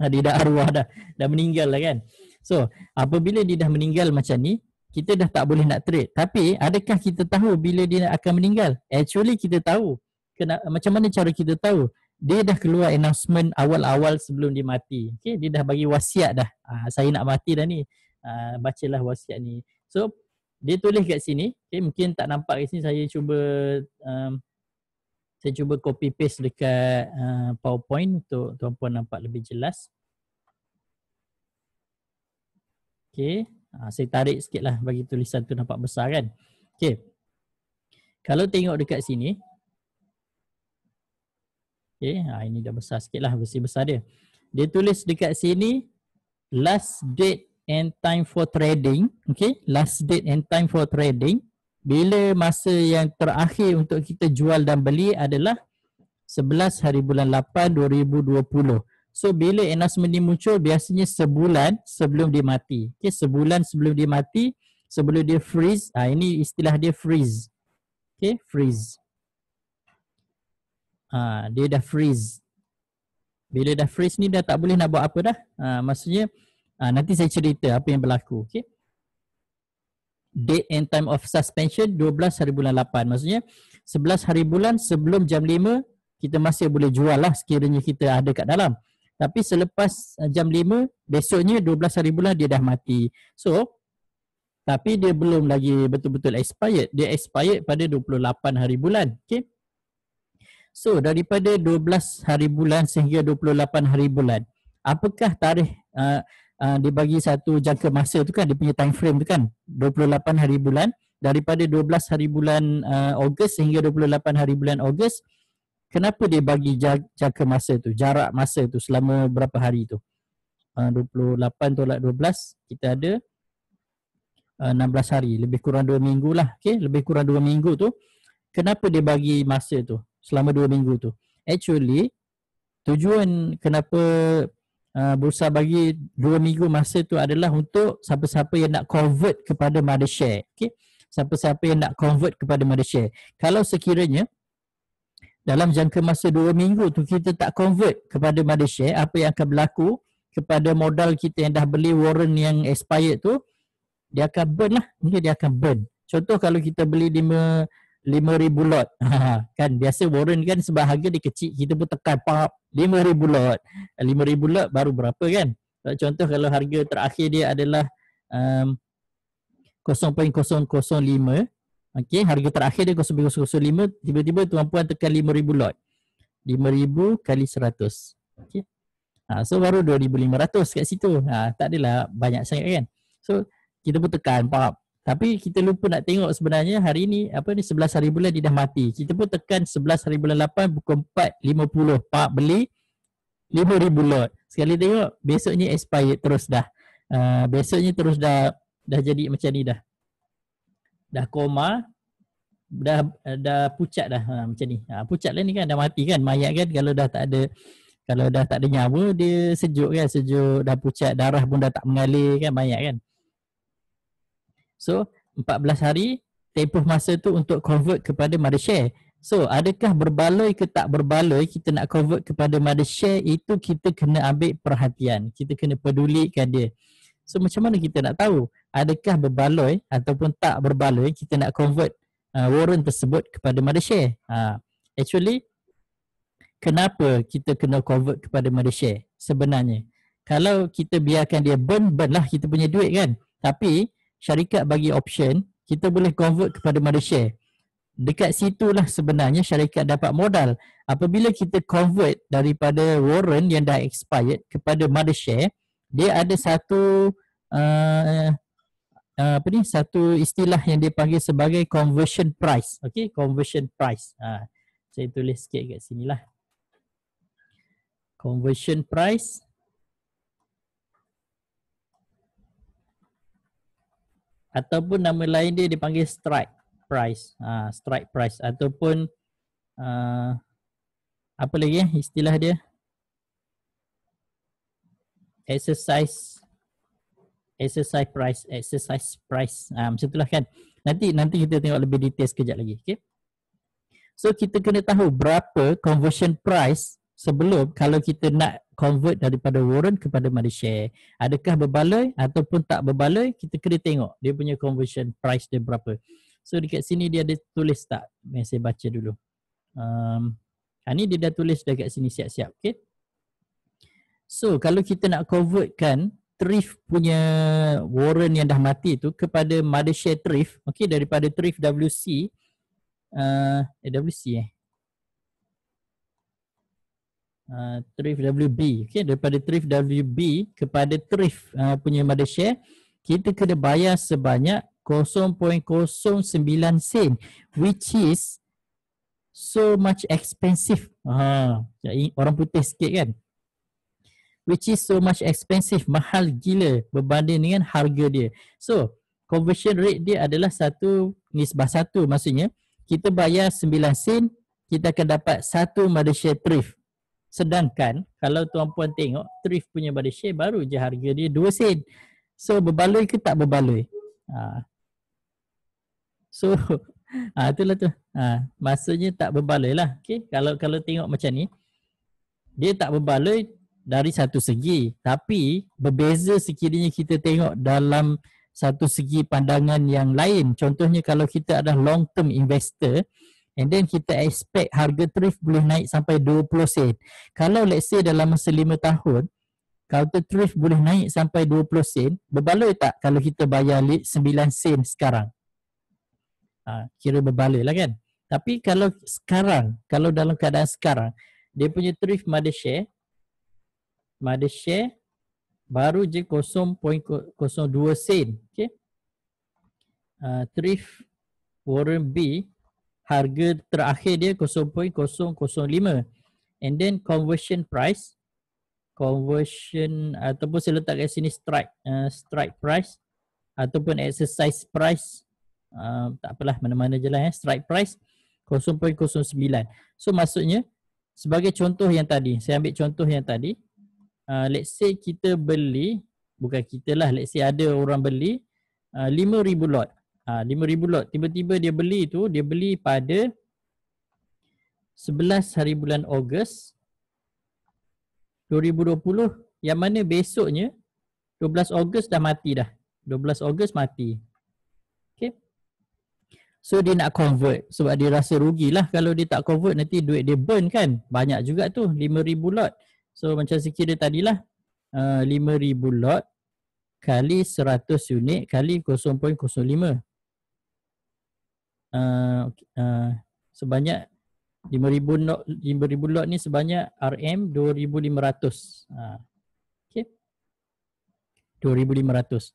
Dia dah arwah dah meninggal lah kan. So apabila dia dah meninggal macam ni, kita dah tak boleh nak trade. Tapi adakah kita tahu bila dia akan meninggal? Actually kita tahu. Macam mana cara kita tahu? Dia dah keluar announcement awal-awal sebelum dia mati. Okay? Dia dah bagi wasiat dah. Saya nak mati dah ni. Bacalah wasiat ni. So dia tulis kat sini. Okay? Mungkin tak nampak kat sini. Saya cuba copy paste dekat PowerPoint untuk tuan-puan nampak lebih jelas. Okay. Saya tarik sikit lah bagi tulisan tu nampak besar kan. Okay. Kalau tengok dekat sini. Okay. Ini dah besar sikit lah, versi besar dia. Dia tulis dekat sini last date and time for trading. Okay. Last date and time for trading. Bila masa yang terakhir untuk kita jual dan beli adalah 11 hari bulan 8 2020. So bila announcement ni muncul biasanya sebulan sebelum dia mati. Okay, sebulan sebelum dia mati, sebelum dia freeze. Ini istilah dia freeze. Okay, freeze. Dia dah freeze. Bila dah freeze ni dah tak boleh nak buat apa dah. Maksudnya nanti saya cerita apa yang berlaku. Okay. Date and time of suspension 12 hari bulan 8. Maksudnya 11 hari bulan sebelum jam 5 kita masih boleh jual lah sekiranya kita ada kat dalam. Tapi selepas jam 5 besoknya 12 hari bulan dia dah mati. So tapi dia belum lagi betul-betul expired. Dia expired pada 28 hari bulan. Okay. So daripada 12 hari bulan sehingga 28 hari bulan, apakah tarikh dia bagi satu jangka masa tu kan, dia punya time frame tu kan 28 hari bulan, daripada 12 hari bulan Ogos sehingga 28 hari bulan Ogos. Kenapa dia bagi jangka masa tu, jarak masa tu selama berapa hari tu? 28 tolak 12 kita ada 16 hari, lebih kurang 2 minggu lah. Okay? Lebih kurang 2 minggu tu. Kenapa dia bagi masa tu selama 2 minggu tu? Actually tujuan kenapa Bursa bagi 2 minggu masa tu adalah untuk siapa-siapa yang nak convert kepada mother share. Okay? Siapa-siapa yang nak convert kepada mother share. Kalau sekiranya dalam jangka masa 2 minggu tu kita tak convert kepada mother share, apa yang akan berlaku kepada modal kita yang dah beli warrant yang expired tu, dia akan burn lah. Mungkin dia akan burn. Contoh kalau kita beli 5,000 lot. Kan biasa warrant kan sebab harga dia kecil, kita pun tekan 5,000 lot. 5,000 lot baru berapa kan? Contoh kalau harga terakhir dia adalah 0.005. Okey, harga terakhir dia 0.005, tiba-tiba tuan-puan tekan 5,000 lot. 5,000 kali 100. Okey. So baru 2,500 kat situ. Tak adalah banyak sangat kan. So kita pun tekan tapi kita lupa nak tengok sebenarnya hari ni 11 hari bulan dia dah mati. Kita pun tekan 11 hari bulan 8 pukul 4.50. Beli 5,000 lot. Sekali tengok besoknya expired terus dah. Besoknya terus dah jadi macam ni dah. Dah koma, dah pucat dah macam ni. Pucat lah ni kan, dah mati kan. Mayat kan kalau dah tak ada nyawa dia sejuk kan, sejuk, dah pucat, darah pun dah tak mengalir kan, mayat kan. So 14 hari tempoh masa tu untuk convert kepada mother share. So adakah berbaloi ke tak berbaloi kita nak convert kepada mother share, itu kita kena ambil perhatian, kita kena pedulikan dia. So macam mana kita nak tahu adakah berbaloi ataupun tak berbaloi kita nak convert warrant tersebut kepada mother share? Actually kenapa kita kena convert kepada mother share sebenarnya? Kalau kita biarkan dia burn lah kita punya duit kan. Tapi syarikat bagi option kita boleh convert kepada mother share. Dekat situlah sebenarnya syarikat dapat modal. Apabila kita convert daripada warrant yang dah expired kepada mother share, dia ada satu satu istilah yang dia panggil sebagai conversion price. Okey, conversion price. Saya tulis sikit kat sinilah. Conversion price ataupun nama lain dia dipanggil strike price. Strike price ataupun apa lagi istilah dia? Exercise price. Macam itulah kan. Nanti kita tengok lebih detail sekejap lagi. Okay? So kita kena tahu berapa conversion price sebelum kalau kita nak convert daripada warrant kepada money share. Adakah berbaloi ataupun tak berbaloi, kita kena tengok dia punya conversion price dia berapa. So dekat sini dia ada tulis tak? Saya baca dulu. Ni dia dah tulis dekat sini siap-siap. Okay. So kalau kita nak convertkan Thrift punya warrant yang dah mati tu kepada Mothershare Thrift, okay, daripada Thrift WC, Thrift WB, okay, daripada Thrift WB kepada Thrift punya Mothershare, kita kena bayar sebanyak 0.09 sen, which is so much expensive. Orang putih sikit kan, which is so much expensive, mahal gila berbanding dengan harga dia. So conversion rate dia adalah 1:1, maksudnya kita bayar 9 sen, kita akan dapat 1 Mothershare Thrift. Sedangkan kalau tuan-puan tengok Thrift punya Mothershare baru je harga dia 2 sen. So berbaloi ke tak berbaloi? So itulah tu. Maksudnya tak berbaloi lah. Okay? Kalau tengok macam ni, dia tak berbaloi dari satu segi, tapi berbeza sekiranya kita tengok dalam satu segi pandangan yang lain. Contohnya kalau kita adalah long term investor and then kita expect harga Thrift boleh naik sampai 20 sen. Kalau let's say dalam masa 5 tahun kalau Thrift boleh naik sampai 20 sen, berbaloi tak kalau kita bayar 9 sen sekarang? Kira berbaloi lah kan. Tapi kalau sekarang, kalau dalam keadaan sekarang, dia punya Thrift Mothershare baru je 0.02 sen. Okay. Thrift Warren B, harga terakhir dia 0.005. And then conversion price, ataupun saya letak kat sini strike price ataupun exercise price, tak apalah, mana-mana je lah, strike price 0.09. So maksudnya sebagai contoh yang tadi, saya ambil contoh yang tadi, let's say kita beli, bukan kita lah, let's say ada orang beli 5,000 lot. 5,000 lot, tiba-tiba dia beli pada 11 hari bulan Ogos 2020, yang mana besoknya 12 Ogos dah mati dah. 12 Ogos mati. Okay. So dia nak convert sebab dia rasa rugilah kalau dia tak convert, nanti duit dia burn kan. Banyak juga tu 5,000 lot. So macam sekira tadilah 5,000 lot kali 100 unit kali 0.05. Sebanyak 5,000 lot ni sebanyak RM 2,500. Okay. 2,500.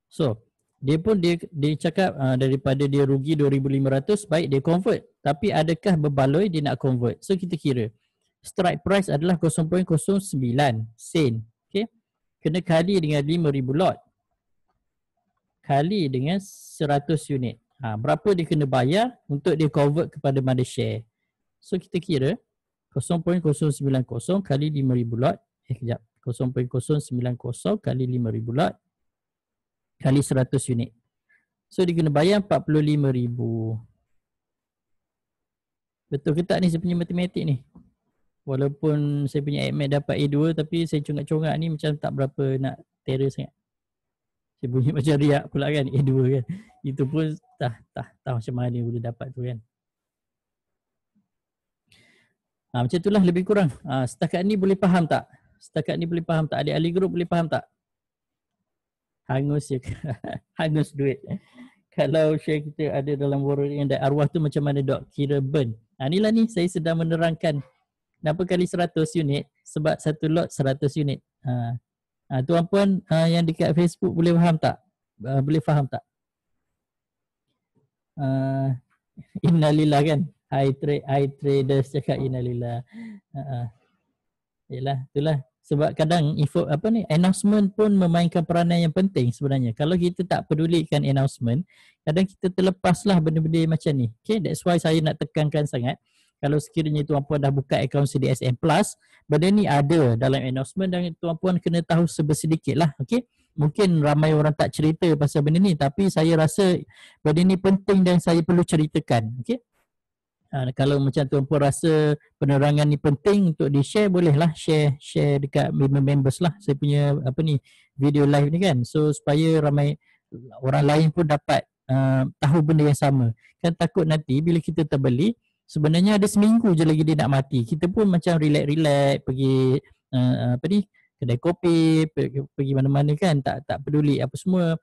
So dia pun dia cakap daripada dia rugi 2,500, baik dia convert. Tapi adakah berbaloi dia nak convert? So kita kira strike price adalah 0.09 sen. Okay. Kena kali dengan 5,000 lot kali dengan 100 unit. Berapa dia kena bayar untuk dia convert kepada Mothershare? So kita kira 0.090 kali 5,000 lot. Kejap. 0.090 kali 5,000 lot kali 100 unit. So dia kena bayar 45,000. Betul ke tak ni saya punya matematik ni? Walaupun saya punya ADMAT dapat A2, tapi saya congak-congak ni macam tak berapa nak terror sangat. Saya bunyi macam riak pula kan, A2 kan. Itu pun tak macam mana boleh dapat tu kan. Macam itulah lebih kurang. Setakat ni boleh faham tak? Adik ahli grup boleh faham tak? Hangus je. Hangus duit. Kalau share kita ada dalam warung yang arwah tu macam mana dok? Kira burn. Inilah ni saya sedang menerangkan. Kenapa kali 100 unit? Sebab satu lot 100 unit. Tuan-puan yang dekat Facebook boleh faham tak? Boleh faham tak? Innalillah kan? High traders cakap innalillah. Yalah, itulah. Sebab kadang announcement pun memainkan peranan yang penting sebenarnya. Kalau kita tak pedulikan announcement, kadang kita terlepaslah benda-benda macam ni. Okay, that's why saya nak tekankan sangat. Kalau sekiranya tuan-puan dah buka akaun CDSM Plus, benda ni ada dalam announcement dan tuan-puan kena tahu sebersedikit lah. Okay? Mungkin ramai orang tak cerita pasal benda ni, tapi saya rasa benda ni penting dan saya perlu ceritakan. Okay? Kalau macam tuan-puan rasa penerangan ni penting untuk di-share, bolehlah share dekat members lah saya punya video live ni kan. So supaya ramai orang lain pun dapat tahu benda yang sama. Kan takut nanti bila kita terbeli, sebenarnya ada seminggu je lagi dia nak mati. Kita pun macam relax-relax pergi kedai kopi, pergi mana-mana kan, tak peduli apa semua.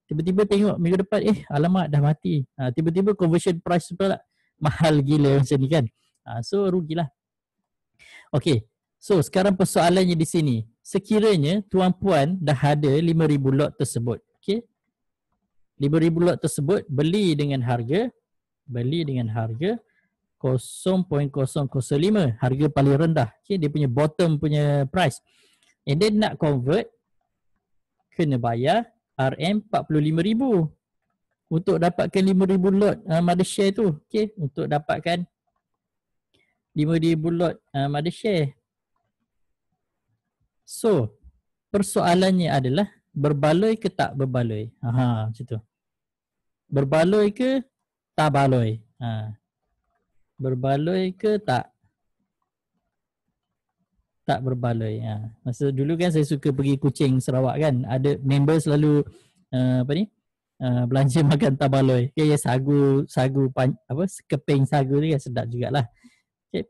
Tiba-tiba tengok minggu depan, alamak dah mati. Tiba-tiba conversion price pula mahal gila macam ni kan. So rugilah. Okay, so sekarang persoalannya di sini. Sekiranya tuan-puan dah ada 5,000 lot tersebut. Okay, 5,000 lot tersebut beli dengan harga 0.005, harga paling rendah. Okay, dia punya bottom punya price. And then nak convert, kena bayar RM45,000 untuk dapatkan 5,000 lot mother share tu. Okay, untuk dapatkan 5,000 lot mother share. So, persoalannya adalah berbaloi ke tak berbaloi? Macam tu. Berbaloi ke tak baloi? Berbaloi ke tak berbaloi? Masa dulu kan saya suka pergi Kuching, Sarawak kan. Ada member selalu belanja makan tabaloi. Okay, sagu keping sagu tu kan sedap jugalah. Okay.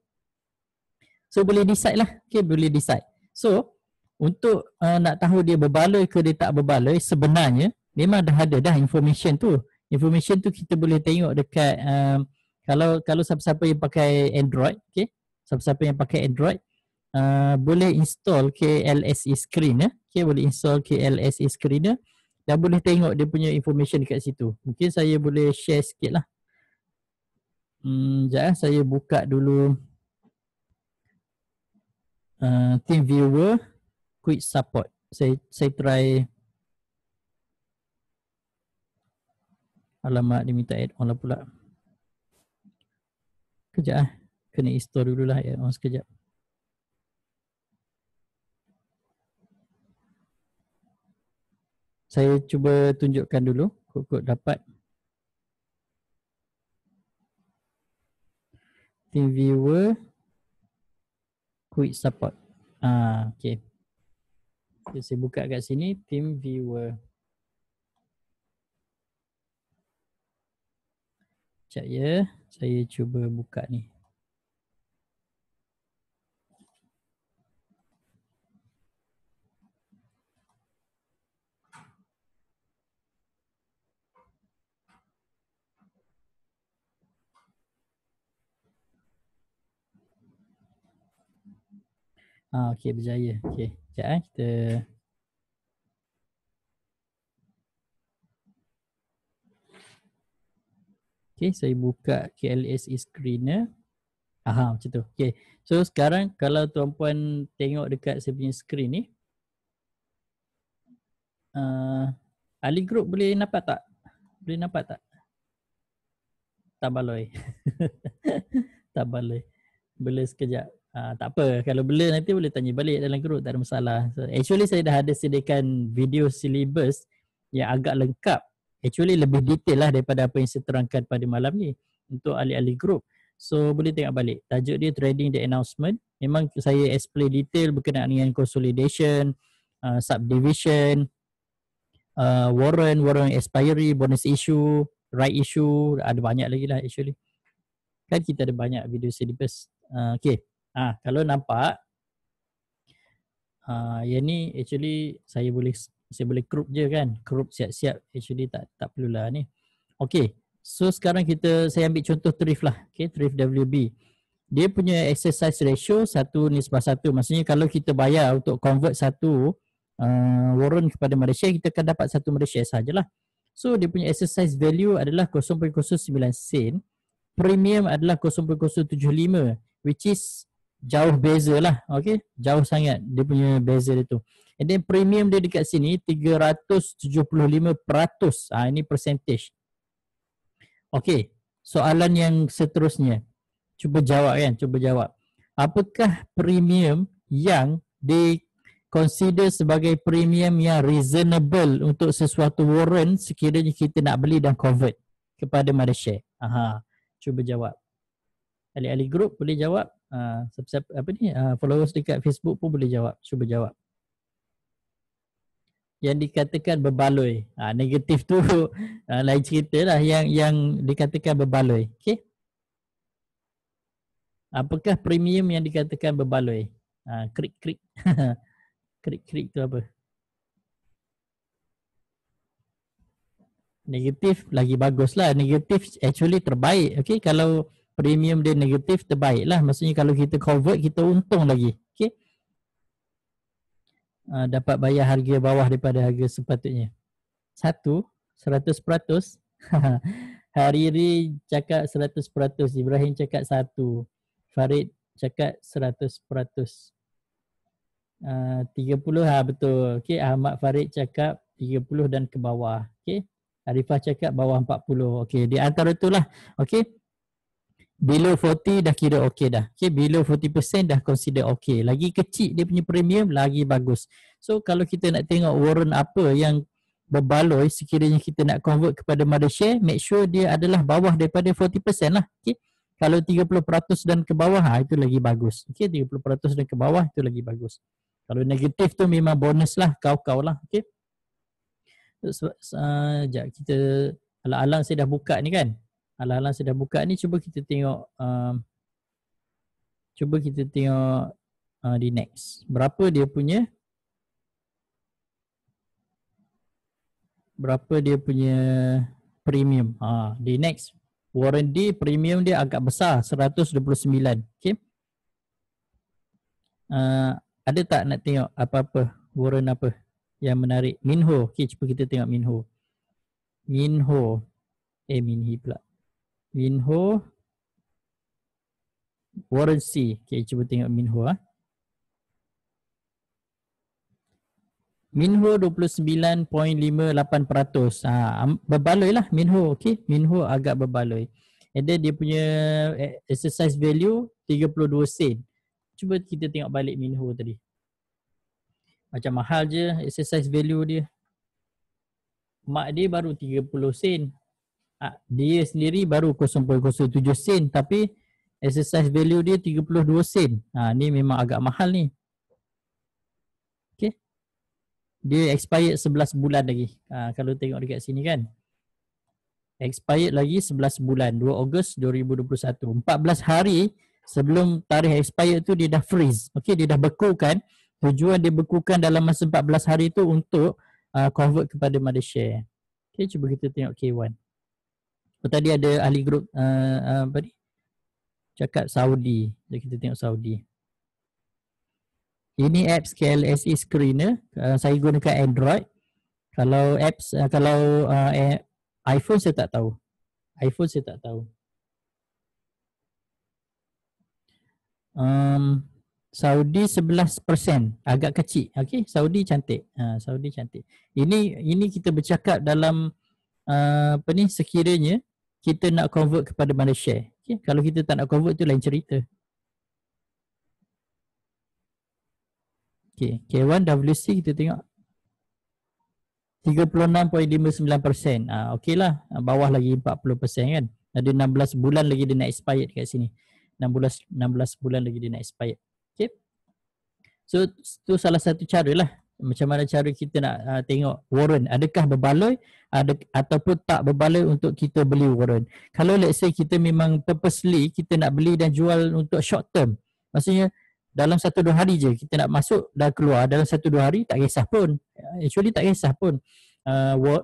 So boleh decide lah. Okay, boleh decide. So untuk nak tahu dia berbaloi ke dia tak berbaloi, sebenarnya memang dah ada dah information tu. Information tu kita boleh tengok dekat kalau siapa-siapa yang pakai Android, okay, siapa-siapa yang pakai Android boleh install KLSE Screener. Okay, boleh install KLSE Screener dan boleh tengok dia punya information dekat situ. Mungkin saya boleh share sikit lah. Sekejap saya buka dulu TeamViewer Quick Support. Saya try. Alamak, dia minta add-on lah pula. Kejap kena install dulu lah add-on sekejap. Saya cuba tunjukkan dulu kod dapat. TeamViewer Quick Support. Okay. Saya buka kat sini TeamViewer. Sekejap ya, saya cuba buka ni. Okey, berjaya. Okey, sekejap kita. Okey, saya buka KLSE Screener. Macam tu. Okey. So sekarang kalau tuan-puan tengok dekat saya punya screen ni, Ali Group boleh nampak tak? Boleh nampak tak? Tak baloi. Tak baloi. Blur sekejap. Tak apa, kalau blur nanti boleh tanya balik dalam group, tak ada masalah. So, actually saya dah ada sediakan video syllabus yang agak lengkap. Actually lebih detail lah daripada apa yang saya terangkan pada malam ni untuk ahli-ahli group. So boleh tengok balik. Tajuk dia Trading the Announcement. Memang saya explain detail berkenaan dengan consolidation, subdivision, warrant expiry, bonus issue, right issue, ada banyak lagi lah actually. Kan kita ada banyak video syllabus. Okay. Kalau nampak yang ni actually saya boleh group je kan. Group siap-siap actually tak perlulah ni. Okay. So sekarang saya ambil contoh Thrift lah. Okay, Thrift WB. Dia punya exercise ratio 1:1. Maksudnya kalau kita bayar untuk convert satu warrant kepada mother share, kita akan dapat satu mother share sajalah. So dia punya exercise value adalah 0.09 sen. Premium adalah 0.075, which is jauh beza lah. Okay, jauh sangat dia punya beza dia tu. And then premium dia dekat sini 375%. Ini percentage. Okay, soalan yang seterusnya. Cuba jawab kan, cuba jawab. Apakah premium yang consider sebagai premium yang reasonable untuk sesuatu warrant sekiranya kita nak beli dan convert kepada mother share? Cuba jawab. Ahli-ahli group boleh jawab. Followers dekat Facebook pun boleh jawab. Cuba jawab. Yang dikatakan berbaloi. Negatif tu lain cerita lah, yang dikatakan berbaloi. Okey. Apakah premium yang dikatakan berbaloi? Krik-krik. Krik-krik tu apa? Negatif lagi bagus lah. Negatif actually terbaik. Okay, kalau premium dia negatif, terbaik lah. Maksudnya kalau kita convert, kita untung lagi. Okay. Dapat bayar harga bawah daripada harga sepatutnya. 100%. Hariri cakap 100%. Ibrahim cakap 1. Farid cakap 100%. 30 betul. Okay, Ahmad Farid cakap 30 dan ke bawah. Okay. Arifah cakap bawah 40. Okey, di antara itulah. Okey. Below 40 dah kira okey dah. Okey, below 40% dah consider okey. Lagi kecil dia punya premium, lagi bagus. So kalau kita nak tengok warrant apa yang berbaloi sekiranya kita nak convert kepada mother share, make sure dia adalah bawah daripada 40% lah. Okey. Kalau 30% dan ke bawah, itu lagi bagus. Okey, 30% dan ke bawah itu lagi bagus. Kalau negatif tu memang bonus lah, kau-kau lah. Okey. Sekejap, kita alang-alang saya dah buka ni kan. Alang-alang saya dah buka ni, cuba kita tengok di next. Berapa dia punya premium. Di next. Warrant D premium dia agak besar, 129. Okay. Ada tak nak tengok apa-apa warrant apa yang menarik? Minho. Okay, cuba kita tengok Minho. Minhi pula. Minho. Warrant C. Okay, cuba tengok Minho. Minho 29.58%. Berbaloi lah Minho. Okay, Minho agak berbaloi. And then dia punya exercise value 32 sen. Cuba kita tengok balik Minho tadi. Macam mahal je exercise value dia. Mak dia baru 30 sen. Dia sendiri baru 0.07 sen. Tapi exercise value dia 32 sen. Ni memang agak mahal ni. Okay. Dia expired 11 bulan lagi. Kalau tengok dekat sini kan. Expired lagi 11 bulan. 2 Ogos 2021. 14 hari sebelum tarikh expired tu dia dah freeze. Okay, dia dah bekukan. Tujuan dia bekukan dalam masa 14 hari tu untuk convert kepada mother share. Okay, cuba kita tengok K1. Tadi ada ahli grup apa ni? Cakap Saudi. Jadi kita tengok Saudi. Ini apps KLSE Screener. Saya gunakan Android. Kalau apps, iPhone saya tak tahu. Saudi 11%, agak kecil. Okey, Saudi cantik. Saudi cantik. Ini kita bercakap dalam sekiranya kita nak convert kepada mother share. Okey, kalau kita tak nak convert tu lain cerita. Okey, K1 WC kita tengok 36.59%. Okeylah, bawah lagi 40% kan. Ada 16 bulan lagi dia nak expired kat sini. 16 bulan lagi dia nak expired. Okay. So tu salah satu cara lah. Macam mana cara kita nak tengok warrant. Adakah berbaloi ataupun tak berbaloi untuk kita beli warrant. Kalau let's say kita memang purposely kita nak beli dan jual untuk short term. Maksudnya dalam 1-2 hari je kita nak masuk dan keluar. Dalam 1-2 hari tak kisah pun. Actually tak kisah pun.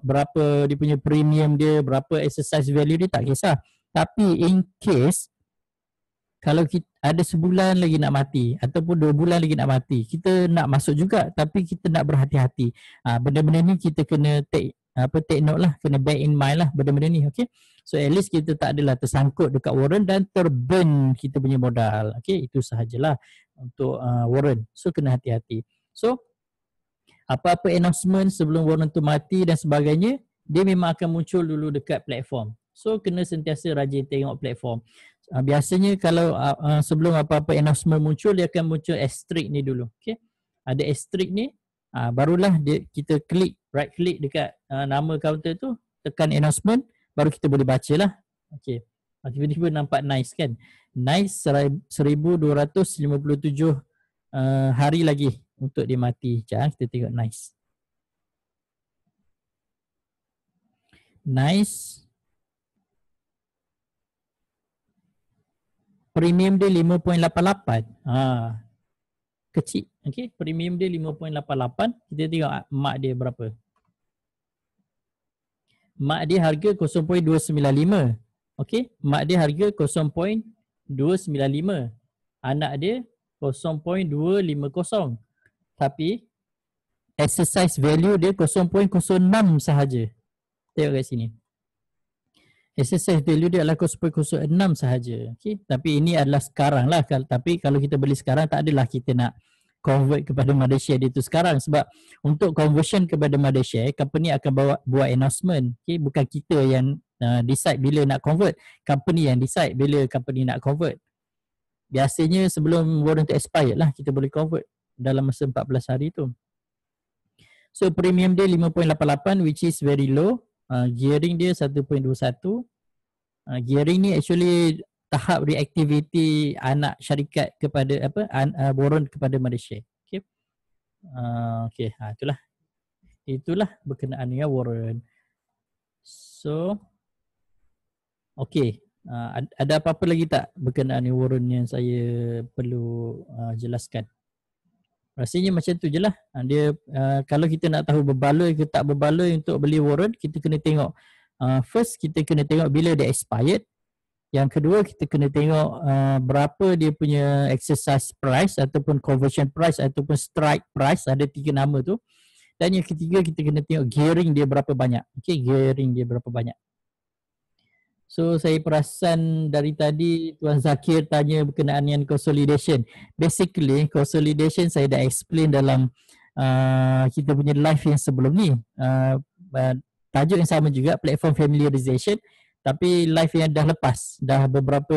Berapa dia punya premium dia, berapa exercise value dia, tak kisah. Tapi in case kalau kita ada sebulan lagi nak mati ataupun 2 bulan lagi nak mati, kita nak masuk juga tapi kita nak berhati-hati. Benda-benda ni kita kena take note lah, kena bear in mind lah benda-benda ni. Okay. So at least kita tak adalah tersangkut dekat warrant dan terburn kita punya modal. Okay, itu sahajalah untuk warrant. So kena hati-hati. So apa-apa announcement sebelum warrant tu mati dan sebagainya, dia memang akan muncul dulu dekat platform. So kena sentiasa rajin tengok platform. Biasanya kalau sebelum apa-apa announcement muncul, dia akan muncul asterisk ni dulu. Okay. Ada asterisk ni, barulah kita right click dekat nama counter tu, tekan announcement, baru kita boleh baca lah. Okay. Tiba-tiba nampak nice kan. Nice 1257 hari lagi untuk dia mati. Sekejap kita tengok Nice. Nice. Premium dia 5.88. Kecil. Okey, premium dia 5.88. Kita tengok mak dia berapa. Mak dia harga 0.295. Okey, mak dia harga 0.295. Anak dia 0.250. Tapi exercise value dia 0.06 sahaja. Tengok kat sini. Exercise value dia adalah 0.06 sahaja. Okay? Tapi ini adalah sekarang lah. Tapi kalau kita beli sekarang tak adalah kita nak convert kepada mother share dia tu sekarang. Sebab untuk conversion kepada mother share, company akan buat announcement. Okay? Bukan kita yang decide bila nak convert. Company yang decide bila company nak convert. Biasanya sebelum warrant tu expired lah kita boleh convert dalam masa 14 hari tu. So premium dia 5.88 which is very low. Gearing dia 1.21. Gearing ni actually tahap reactivity anak syarikat kepada warrant kepada mother share. Okay. Okay, itulah berkenaan dengan warrant. So okay, ada apa-apa lagi tak berkenaan dengan warrant yang saya perlu jelaskan? Rasanya macam tu je lah. Dia kalau kita nak tahu berbaloi ke tak berbaloi untuk beli warrant, kita kena tengok first kita kena tengok bila dia expired. Yang kedua kita kena tengok berapa dia punya exercise price ataupun conversion price ataupun strike price, ada 3 nama tu. Dan yang ketiga kita kena tengok gearing dia berapa banyak. Okey, gearing dia berapa banyak. So saya perasan dari tadi Tuan Zakir tanya berkenaan dengan consolidation. Basically consolidation saya dah explain dalam kita punya live yang sebelum ni. Tajuk yang sama juga, platform familiarization, tapi live yang dah lepas, dah beberapa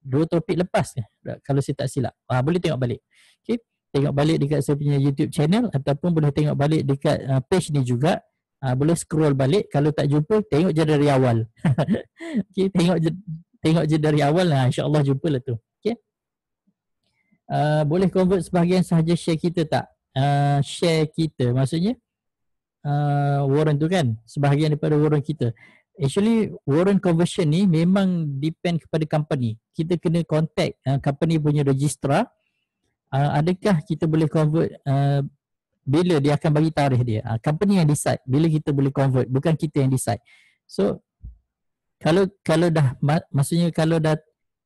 2 topik lepas kalau saya tak silap. Boleh tengok balik. Okay, tengok balik dekat saya punya YouTube channel ataupun boleh tengok balik dekat page ni juga. Boleh scroll balik, kalau tak jumpa tengok je dari awal. Okay, tengok je dari awal lah, insya-Allah jumpalah tu. Okay. Boleh convert sebahagian sahaja share kita tak? Share kita maksudnya warrant tu kan, sebahagian daripada warrant kita. Actually warrant conversion ni memang depend kepada company. Kita kena contact company punya registrar. Adakah kita boleh convert bila dia akan bagi tarikh dia. Company yang decide bila kita boleh convert, bukan kita yang decide. So kalau dah maksudnya kalau dah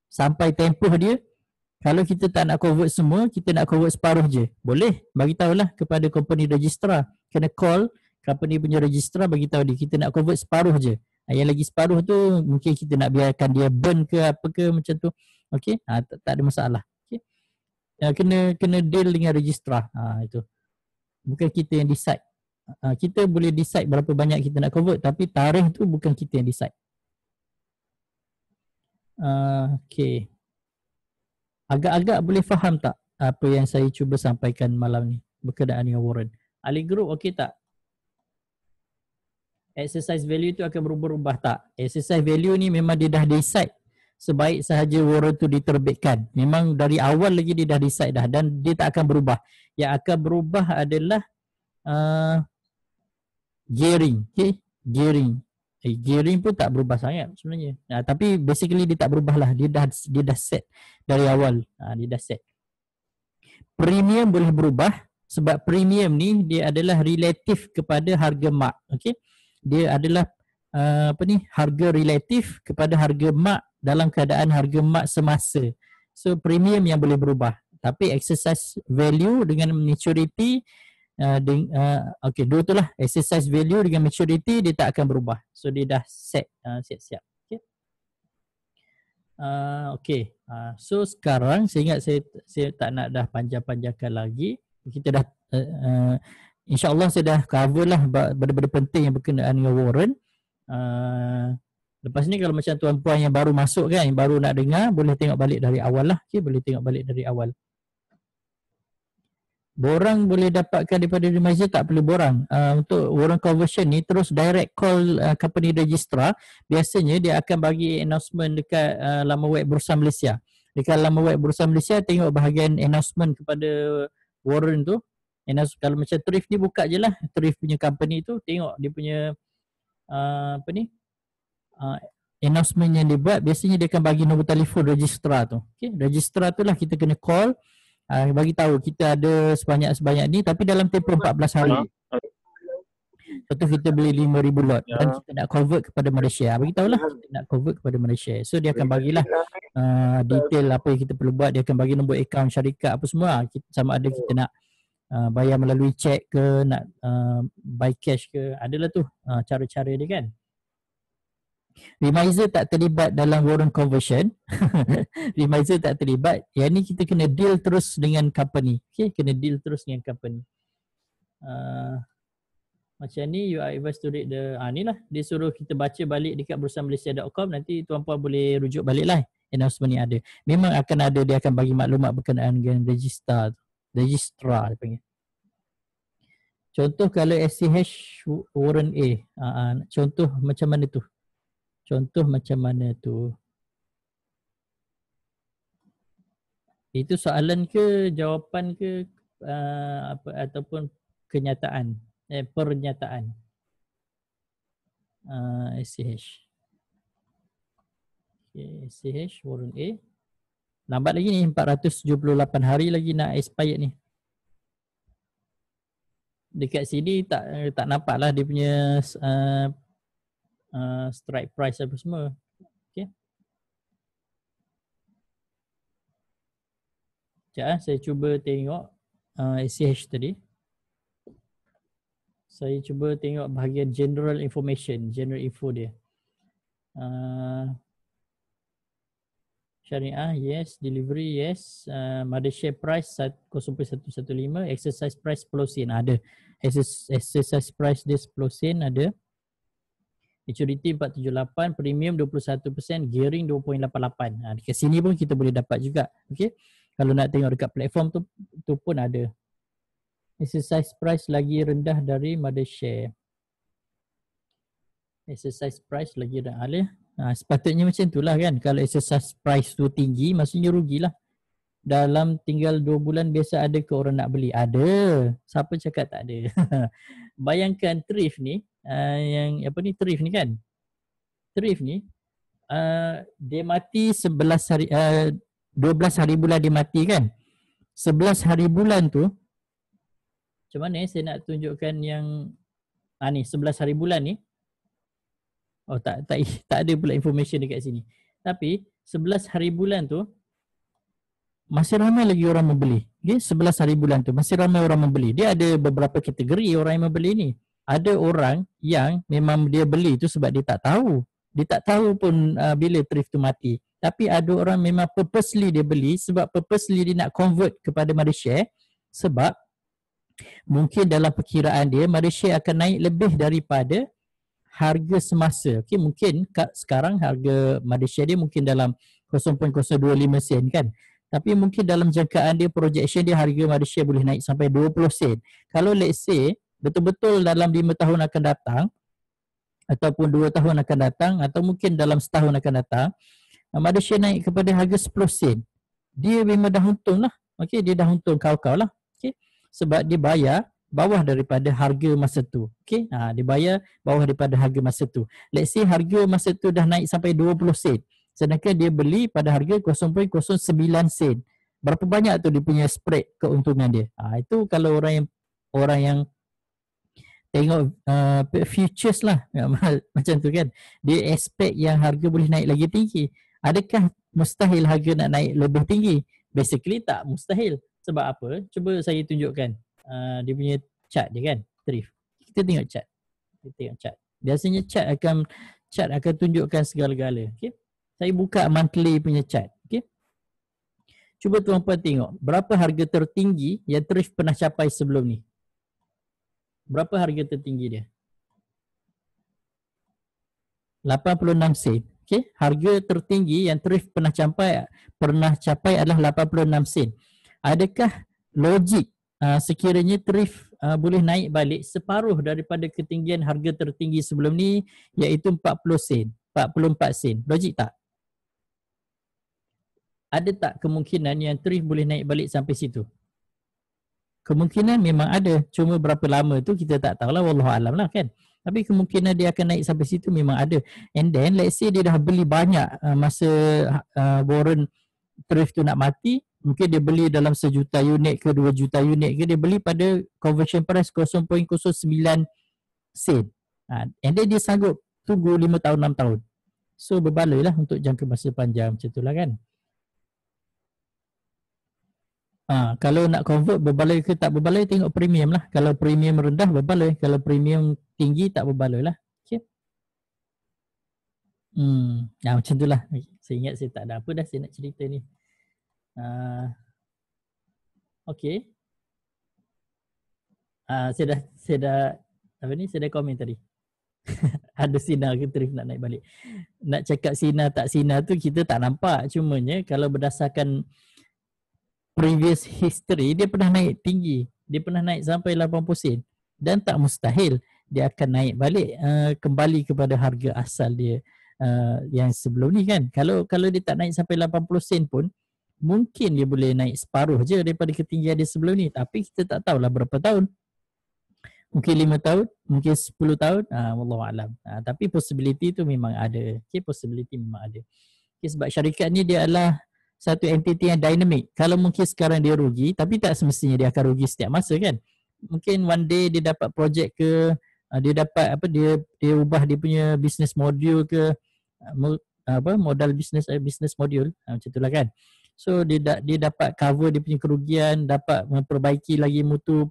sampai tempoh dia, kalau kita tak nak convert semua, kita nak convert separuh je, boleh bagi tahulah kepada company registrar. Kena call company punya registrar, bagi tahu dia kita nak convert separuh je. Yang lagi separuh tu mungkin kita nak biarkan dia burn ke apa ke macam tu. Okey, tak ada masalah. Okey. Kena deal dengan registrar. Itu. Bukan kita yang decide. Kita boleh decide berapa banyak kita nak convert, tapi tarikh tu bukan kita yang decide. Okay. Agak-agak boleh faham tak apa yang saya cuba sampaikan malam ni berkenaan dengan warrant? Ali Group okey tak? Exercise value tu akan berubah-ubah tak? Exercise value ni memang dia dah decide sebaik sahaja warrant tu diterbitkan. Memang dari awal lagi dia dah decide dah dan dia tak akan berubah. Yang akan berubah adalah gearing. Okay? Gearing. Gearing pun tak berubah sangat sebenarnya. Tapi basically dia tak berubah lah. Dia dah set dari awal. Dia dah set. Premium boleh berubah sebab premium ni dia adalah relatif kepada harga mak. Okay? Dia adalah harga relatif kepada harga mak dalam keadaan harga mak semasa. So premium yang boleh berubah. Tapi exercise value dengan maturity okay, dua tu lah. Exercise value dengan maturity dia tak akan berubah. So dia dah set, siap-siap. Okay. Okay. So sekarang saya ingat saya tak nak dah panjang-panjangkan lagi. Kita dah insya-Allah saya dah cover lah benda-benda penting yang berkenaan dengan warrant. Lepas ni kalau macam tuan-puan yang baru masuk kan, yang baru nak dengar, boleh tengok balik dari awal lah. Okay, boleh tengok balik dari awal. borang boleh dapatkan daripada remiser, tak perlu borang. Untuk warrant conversion ni terus direct call company registrar. Biasanya dia akan bagi announcement dekat laman web Bursa Malaysia. Dekat laman web Bursa Malaysia, tengok bahagian announcement kepada warrant tu. Kalau macam Thrift ni, buka je lah Thrift punya company tu, tengok dia punya announcement yang dia buat. Biasanya dia akan bagi nombor telefon registrar tu. Okay? Registrar tu lah kita kena call, bagi tahu kita ada sebanyak ni, tapi dalam tempoh 14 hari. Contoh kita beli 5,000 lot dan kita nak convert kepada Malaysia. Bagi tahulah kita nak convert kepada Malaysia. So dia akan bagilah detail apa yang kita perlu buat. Dia akan bagi nombor akaun syarikat apa semua. Sama ada kita nak bayar melalui cek ke, nak buy cash ke, adalah tu cara-cara dia kan. Remiser tak terlibat dalam warrant conversion. Remiser tak terlibat. Yang ni kita kena deal terus dengan company. Okay, kena deal terus dengan company. Macam ni, you are advised to read the ni lah, dia suruh kita baca balik dekat bursamalaysia.com. Nanti tuan-puan boleh rujuk balik lah, announcement ni ada. Memang akan ada, dia akan bagi maklumat berkenaan dengan registrar dia panggil. Contoh kalau SCH warrant A, contoh macam mana tu? Itu soalan ke, jawapan ke, ataupun kenyataan? Pernyataan. SCH. Okay, SCH warrant A. Lambat lagi ni, 478 hari lagi nak expired ni. Dekat sini tak nampak lah dia punya strike price apa semua. Okay. Sekejap saya cuba tengok SCH tadi. Saya cuba tengok bahagian general information, general info dia. Syariah, yes. Delivery, yes. Mother share price 0.115. Exercise price 10 sen. Ada. Exercise price dia 10 sen ada. Maturity 478, premium 21%, gearing 2.88. Dekat sini pun kita boleh dapat juga. Okay. Kalau nak tengok dekat platform tu pun ada. Exercise price lagi rendah dari mother share. Exercise price lagi rendah. Sepatutnya macam itulah kan. Kalau exercise price tu tinggi, maksudnya rugilah. Dalam tinggal 2 bulan biasa ada ke orang nak beli? Ada. Siapa cakap tak ada? Bayangkan Thrift ni, Thrift ni kan. Thrift ni, dia mati 12 hari bulan dia mati kan. 11 hari bulan tu, macam mana saya nak tunjukkan yang ni 11 hari bulan ni. Oh tak ada pula information dekat sini. Tapi 11 hari bulan tu masih ramai lagi orang membeli. Okay? 11 hari bulan tu masih ramai orang membeli. Dia ada beberapa kategori orang yang membeli ni. Ada orang yang memang dia beli tu sebab dia tak tahu. Dia tak tahu pun bila Thrift tu mati. Tapi ada orang memang purposely dia beli sebab purposely dia nak convert kepada mother share, sebab mungkin dalam perkiraan dia mother share akan naik lebih daripada harga semasa. Okay, mungkin sekarang harga mother share dia mungkin dalam 0.025 sen kan. Tapi mungkin dalam jangkaan dia, projection dia, harga mother share boleh naik sampai 20 sen. Kalau let's say betul-betul dalam 5 tahun akan datang ataupun 2 tahun akan datang atau mungkin dalam setahun akan datang, mother share naik kepada harga 10 sen. Dia memang dah untung lah. Okay, dia dah untung kau-kau lah. Okay, sebab dia bayar bawah daripada harga masa tu. Okay, dia bayar bawah daripada harga masa tu. Let's say harga masa tu dah naik sampai 20 sen. Sedangkan dia beli pada harga 0.09 sen. Berapa banyak tu dia punya spread keuntungan dia. Itu kalau orang yang tengok futures lah. Macam tu kan. Dia expect yang harga boleh naik lagi tinggi. Adakah mustahil harga nak naik lebih tinggi? Basically tak mustahil. Sebab apa? Cuba saya tunjukkan dia punya chart dia kan. Thrift. Kita tengok chart. Biasanya chart akan tunjukkan segala-gala. Okay? Saya buka monthly punya chart. Okay? Cuba tuan-puan tengok berapa harga tertinggi yang Thrift pernah capai sebelum ni. Berapa harga tertinggi dia? 86 sen. Okay? Harga tertinggi yang Thrift pernah capai adalah 86 sen. Adakah logik sekiranya tarif boleh naik balik separuh daripada ketinggian harga tertinggi sebelum ni, iaitu 40 sen, 44 sen. Logik tak? Ada tak kemungkinan yang tarif boleh naik balik sampai situ? Kemungkinan memang ada, cuma berapa lama tu kita tak tahulah, wallahualam lah kan. Tapi kemungkinan dia akan naik sampai situ memang ada. And then let's say dia dah beli banyak masa warrant tarif tu nak mati, mungkin dia beli dalam 1 juta unit ke 2 juta unit ke, dia beli pada conversion price 0.09 sen. And then dia sanggup tunggu 5 tahun 6 tahun. So berbaloi lah untuk jangka masa panjang macam tu lah kan. Kalau nak convert berbaloi ke tak berbaloi, tengok premium lah. Kalau premium rendah berbaloi, kalau premium tinggi tak berbaloi lah. Okay. Macam tu lah. Saya ingat saya tak ada apa dah saya nak cerita ni. Okay. Saya dah komen tadi. Ada sinar ke tarif nak naik balik. Nak cakap sinar tak sinar tu kita tak nampak. Cumanya kalau berdasarkan previous history, dia pernah naik tinggi. Dia pernah naik sampai 80 sen. Dan tak mustahil dia akan naik balik kembali kepada harga asal dia yang sebelum ni kan. Kalau dia tak naik sampai 80 sen pun, mungkin dia boleh naik separuh je daripada ketinggian dia sebelum ni. Tapi kita tak tahulah berapa tahun. Mungkin 5 tahun, mungkin 10 tahun, wallahualam. Tapi possibility tu memang ada. Okay, possibility memang ada. Okay, sebab syarikat ni dia adalah satu entiti yang dynamic. Kalau mungkin sekarang dia rugi, tapi tak semestinya dia akan rugi setiap masa kan. Mungkin one day dia dapat projek ke, dia dapat dia ubah dia punya business module ke, modal business module, macam itulah kan. So dia dapat cover dia punya kerugian, dapat memperbaiki lagi mutu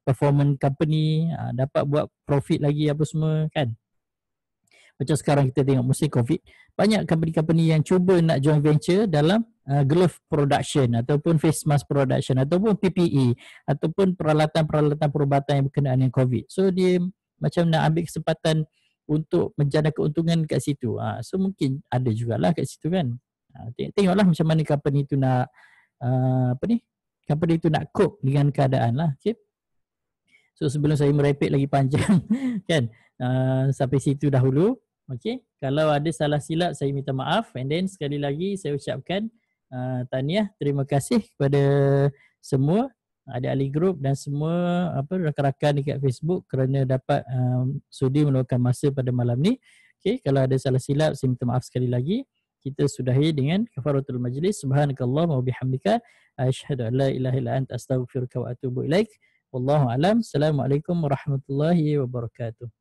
performance company, dapat buat profit lagi apa semua kan. Macam sekarang kita tengok musim COVID, banyak company-company yang cuba nak joint venture dalam glove production ataupun face mask production ataupun PPE ataupun peralatan-peralatan perubatan yang berkenaan dengan COVID. So dia macam nak ambil kesempatan untuk menjana keuntungan kat situ. So mungkin ada jugalah kat situ kan. Tengoklah macam mana company tu nak company tu nak cope dengan keadaan lah. Okay. So sebelum saya merepek lagi panjang kan, sampai situ dahulu. Okay, kalau ada salah silap saya minta maaf, and then sekali lagi saya ucapkan tahniah, terima kasih kepada semua ahli group dan semua rakan-rakan dekat Facebook kerana dapat sudi meluangkan masa pada malam ni. Okay, kalau ada salah silap saya minta maaf sekali lagi. Kita sudahi dengan kafaratul majlis. Subhanakallahumma wa bihamdika asyhadu an la ilaha illa anta astaghfiruka wa atubu ilaik. Wallahu alam. Assalamualaikum warahmatullahi wabarakatuh.